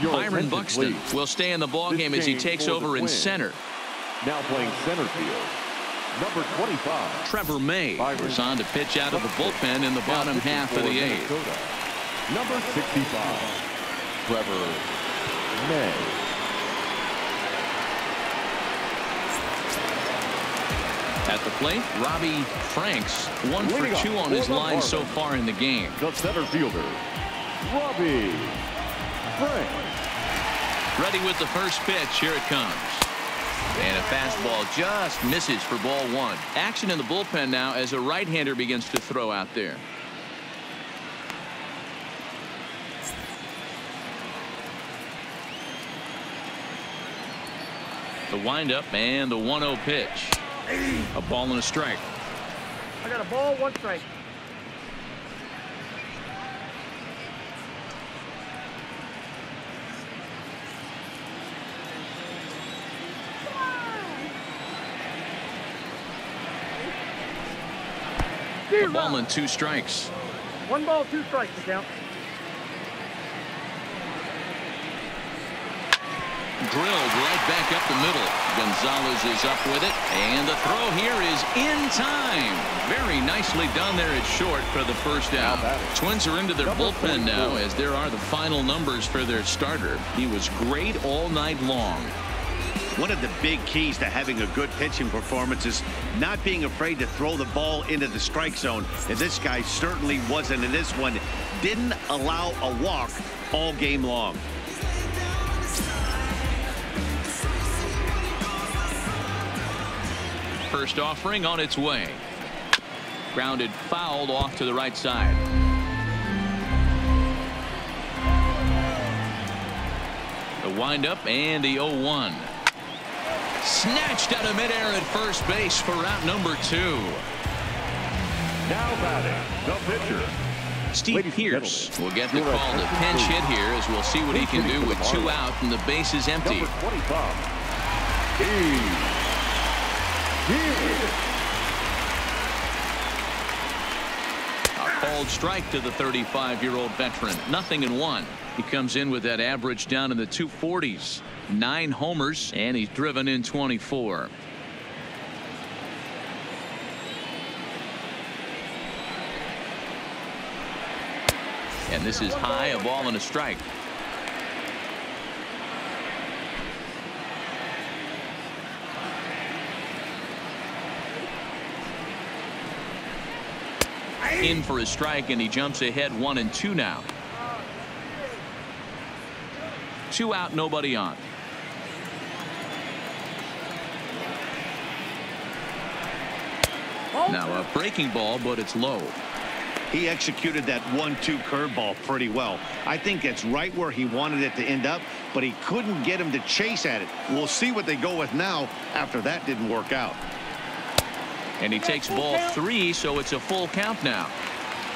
Byron Buxton will stay in the ballgame as he takes over in center. Now playing center field, number 25. Trevor May is on to pitch out of the bullpen in the bottom half of the 8th. Number 65, Trevor May. At the plate, Robbie Franks, 1 for 2 on his line so far in the game. The center fielder, Robbie Franks. Ready with the first pitch. Here it comes. And a fastball just misses for ball 1. Action in the bullpen now as a right-hander begins to throw out there. The windup and the 1-0 pitch. A ball and a strike. I got a ball, 1 strike. A ball and 2 strikes. 1 ball, 2 strikes to count. Drilled right back up the middle. Gonzalez is up with it, and the throw here is in time. Very nicely done there at short for the first out. Twins are into their bullpen now, as there are the final numbers for their starter. He was great all night long. One of the big keys to having a good pitching performance is not being afraid to throw the ball into the strike zone, and this guy certainly wasn't in this one. Didn't allow a walk all game long. First offering on its way. Grounded fouled off to the right side. The windup and the 0-1. Snatched out of midair at first base for out number 2. Now batting, the pitcher. Steve Pierce will get the call to pinch hit here, as we'll see what he can do with 2 out and the base is empty. Number 25. A called strike to the 35-year-old veteran. 0-1. He comes in with that average down in the 240s. 9 homers, and he's driven in 24. And this is high, a ball and a strike. In for a strike, and he jumps ahead 1-2 now. 2 out, nobody on. Now a breaking ball, but it's low. He executed that 1-2 curveball pretty well. I think it's right where he wanted it to end up, but he couldn't get him to chase at it. We'll see what they go with now after that didn't work out. And he takes ball 3, so it's a full count now.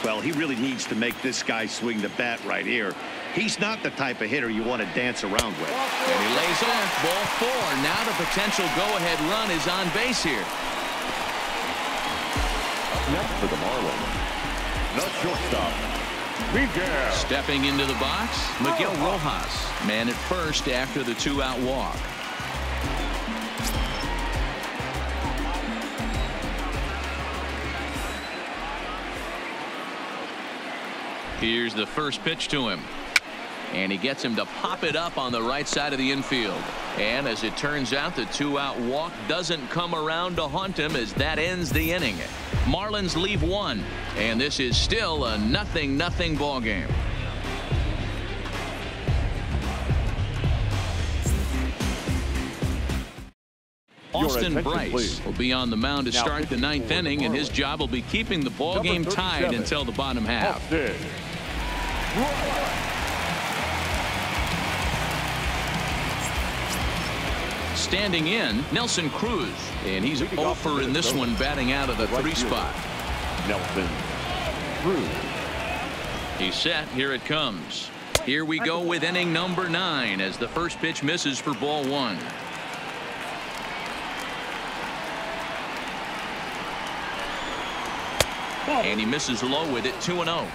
Well, he really needs to make this guy swing the bat right here. He's not the type of hitter you want to dance around with. And he lays off ball 4. Now the potential go-ahead run is on base here. Next for the Marlins, the shortstop, Miguel. Stepping into the box, Miguel Rojas. Man at first after the 2-out walk. Here's the first pitch to him. And he gets him to pop it up on the right side of the infield. And as it turns out, the 2-out walk doesn't come around to haunt him, as that ends the inning. Marlins leave 1, and this is still a 0-0 ball game. Austin Bryce will be on the mound to start the 9th inning, and his job will be keeping the ball game tied until the bottom half. Standing in, Nelson Cruz, and he's 0 for in this one, batting out of the 3 spot. Nelson Cruz. He's set. Here it comes. Here we go with inning number 9, as the first pitch misses for ball 1. And he misses low with it, 2-0.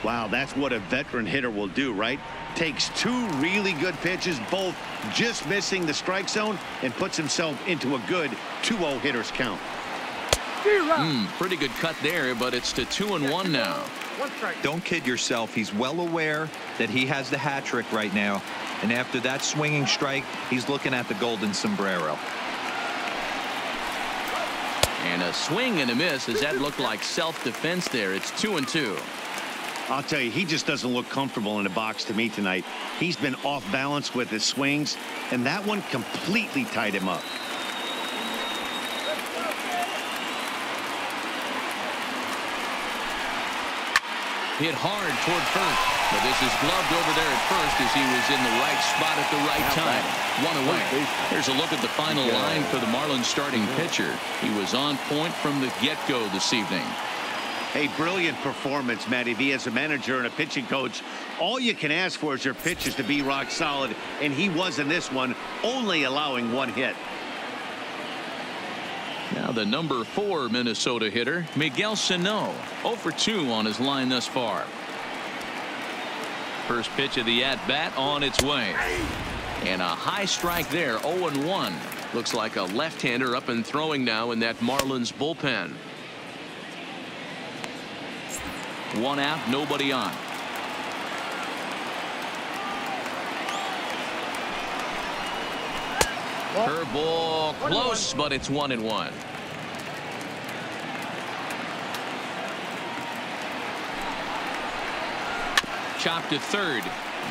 Wow, that's what a veteran hitter will do, right? Takes 2 really good pitches, both just missing the strike zone, and puts himself into a good 2-0 hitter's count. Pretty good cut there, but it's to 2-1 now. Don't kid yourself. He's well aware that he has the hat trick right now, and after that swinging strike, he's looking at the golden sombrero. And a swing and a miss, as that looked like self-defense there. It's 2-2. I'll tell you, he just doesn't look comfortable in the box to me tonight. He's been off balance with his swings, and that one completely tied him up. Hit hard toward first. But this is gloved over there at first as he was in the right spot at the right time. One away. Here's a look at the final line for the Marlins starting pitcher. He was on point from the get-go this evening. A brilliant performance, Matty V. As a manager and a pitching coach, all you can ask for is your pitchers to be rock solid, and he was in this one, only allowing one hit. Now the number 4 Minnesota hitter, Miguel Sano, 0 for 2 on his line thus far. First pitch of the at-bat on its way. And a high strike there, 0-1. Looks like a left-hander up and throwing now in that Marlins bullpen. 1 out, nobody on. Curveball close, but it's 1-1. Chopped to third,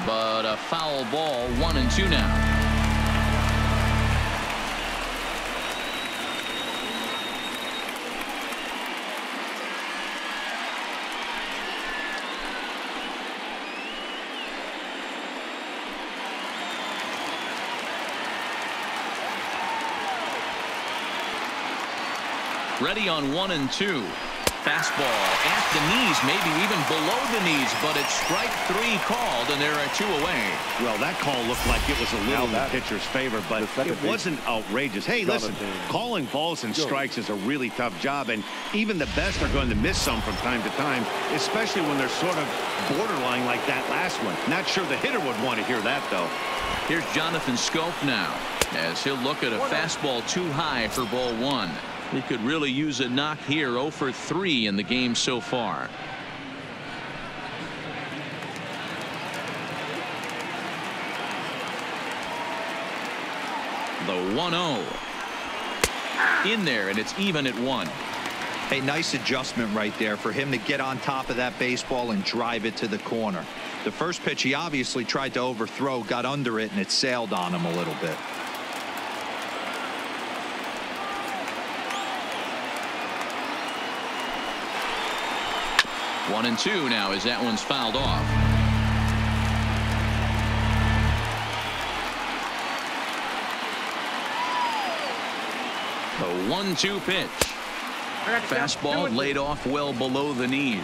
but a foul ball. 1-2 now. Ready on 1-2. Fastball at the knees, maybe even below the knees, but it's strike 3 called, and there are 2 away. Well, that call looked like it was a little in the pitcher's favor, but it wasn't outrageous. Hey, listen, calling balls and strikes is a really tough job, and even the best are going to miss some from time to time, especially when they're sort of borderline like that last one. Not sure the hitter would want to hear that, though. Here's Jonathan Scope now, as he'll look at a fastball too high for ball 1. He could really use a knock here. 0 for 3 in the game so far. The 1-0 in there, and it's even at 1. Hey, nice adjustment right there for him to get on top of that baseball and drive it to the corner. The first pitch he obviously tried to overthrow, got under it, and it sailed on him a little bit. One and 2 now as that one's fouled off. The 1-2 pitch. Fastball laid off well below the knees.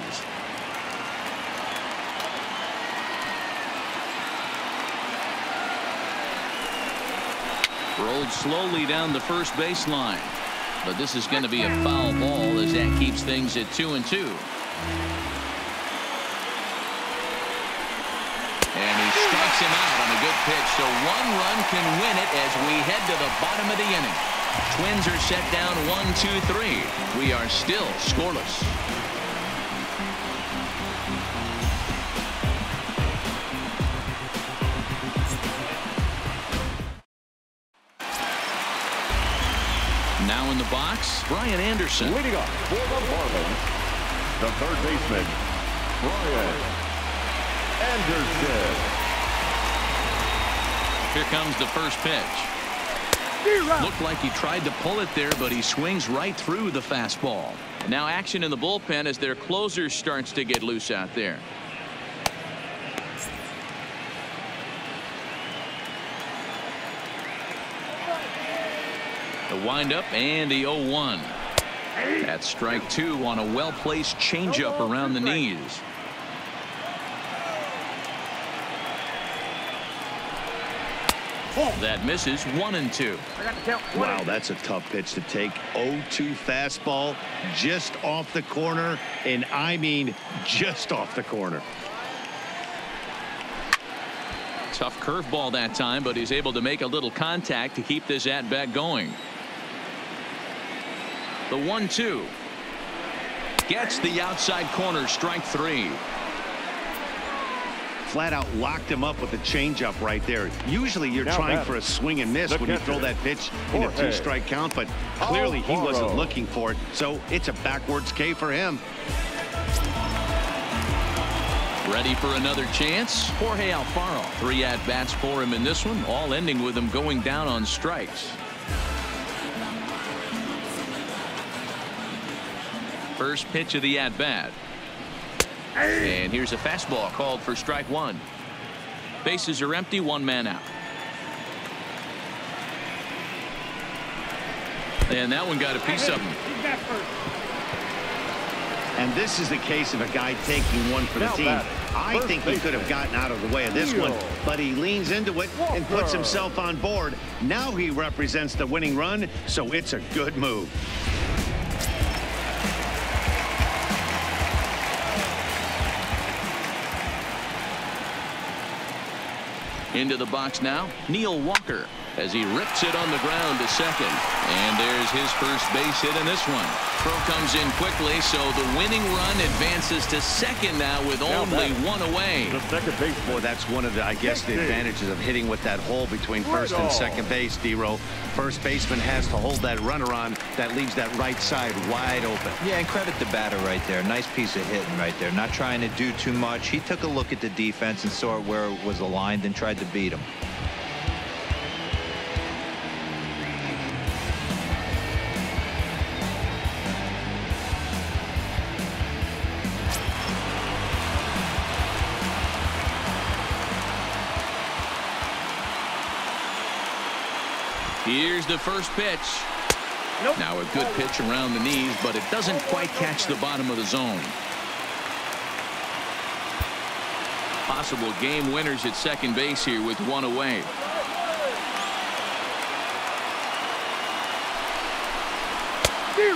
Rolled slowly down the first baseline. But this is going to be a foul ball as that keeps things at 2-2. And he strikes him out on a good pitch, so 1 run can win it as we head to the bottom of the inning. Twins are set down 1-2-3. We are still scoreless. Now in the box, Brian Anderson. Leading off for the Marlins, the third baseman, Brian Anderson. Here comes the first pitch. Looked like he tried to pull it there, but he swings right through the fastball. Now action in the bullpen as their closer starts to get loose out there. The windup and the 0-1. That's strike 2 on a well-placed changeup around the knees. That misses. 1-2. Wow, that's a tough pitch to take. 0-2 fastball just off the corner, and I mean just off the corner. Tough curveball that time, but he's able to make a little contact to keep this at bat going. The 1-2 gets the outside corner. Strike 3. Flat out locked him up with the changeup right there. Usually you're trying for a swing and miss when you throw that pitch in a 2-strike count, but clearly he wasn't looking for it, so it's a backwards K for him. Ready for another chance? Jorge Alfaro. 3 at-bats for him in this one, all ending with him going down on strikes. First pitch of the at-bat. And here's a fastball called for strike one. Bases are empty, one man out. And that one got a piece of him. And this is the case of a guy taking one for the team. I think he could have gotten out of the way of this one, but he leans into it and puts himself on board. Now he represents the winning run, so it's a good move. Into the box now, Neil Walker, as he rips it on the ground to second. And there's his first base hit in this one. Throw comes in quickly, so the winning run advances to second now with only one away. The second base. Boy, that's one of the, I guess, the advantages of hitting with that hole between first and second base, D-Row. First baseman has to hold that runner on. That leaves that right side wide open. Yeah, and credit the batter right there. Nice piece of hitting right there. Not trying to do too much. He took a look at the defense and saw where it was aligned and tried to beat him. Here's the first pitch. Now a good pitch around the knees, but it doesn't quite catch the bottom of the zone. Possible game winners at second base here with one away.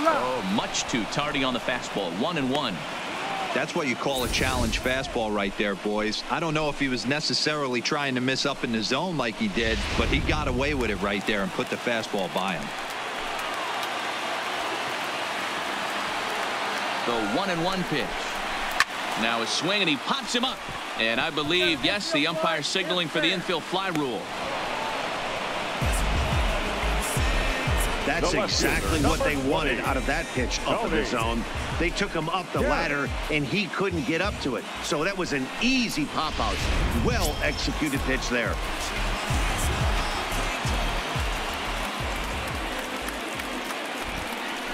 Oh, much too tardy on the fastball. 1-1. That's what you call a challenge fastball right there, boys. I don't know if he was necessarily trying to miss up in the zone like he did, but he got away with it right there and put the fastball by him. The 1-1 pitch. Now a swing, and he pops him up. And I believe, yes, the umpire signaling for the infield fly rule. That's exactly what they wanted out of that pitch up in the zone. They took him up the ladder, and he couldn't get up to it. So that was an easy pop-out. Well-executed pitch there.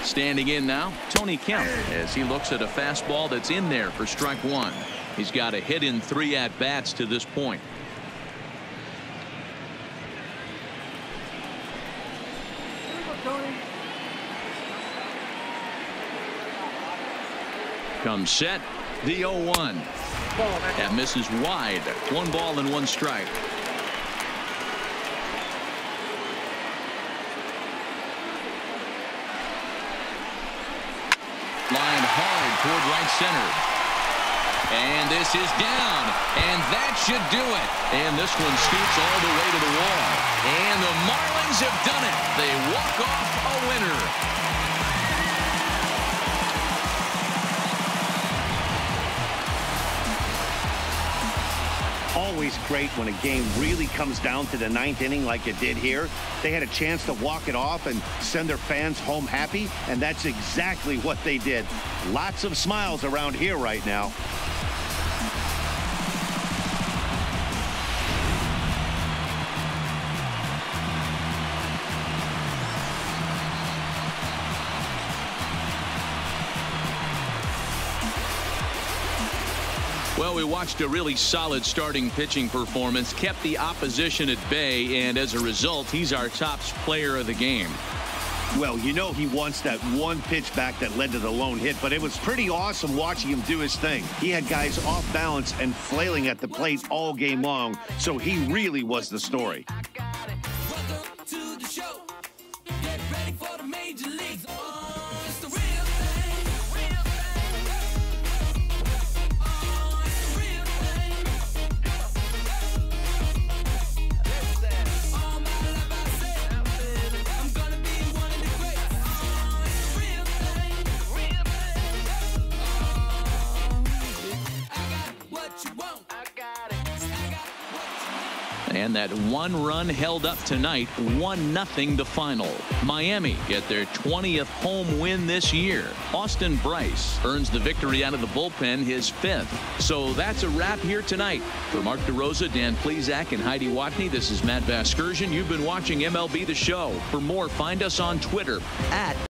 Standing in now, Tony Kemp, as he looks at a fastball that's in there for strike one. He's got a hit in 3 at-bats to this point. Comes set, the 0-1. That misses wide. 1 ball and 1 strike. Line hard toward right center. And this is down. And that should do it. And this one scoots all the way to the wall. And the Marlins have done it. They walk off a winner. Always great when a game really comes down to the 9th inning like it did here. They had a chance to walk it off and send their fans home happy, and that's exactly what they did. Lots of smiles around here right now. Well, we watched a really solid starting pitching performance, kept the opposition at bay, and as a result, he's our top player of the game. Well, you know he wants that one pitch back that led to the lone hit, but it was pretty awesome watching him do his thing. He had guys off balance and flailing at the plate all game long, so he really was the story. Welcome to the show. Get ready for the major leagues. It's the real thing. And that 1 run held up tonight, 1-0 the final. Miami get their 20th home win this year. Austin Bryce earns the victory out of the bullpen, his 5th. So that's a wrap here tonight. For Mark DeRosa, Dan Plesac, and Heidi Watney, this is Matt Vasgersian. You've been watching MLB The Show. For more, find us on Twitter @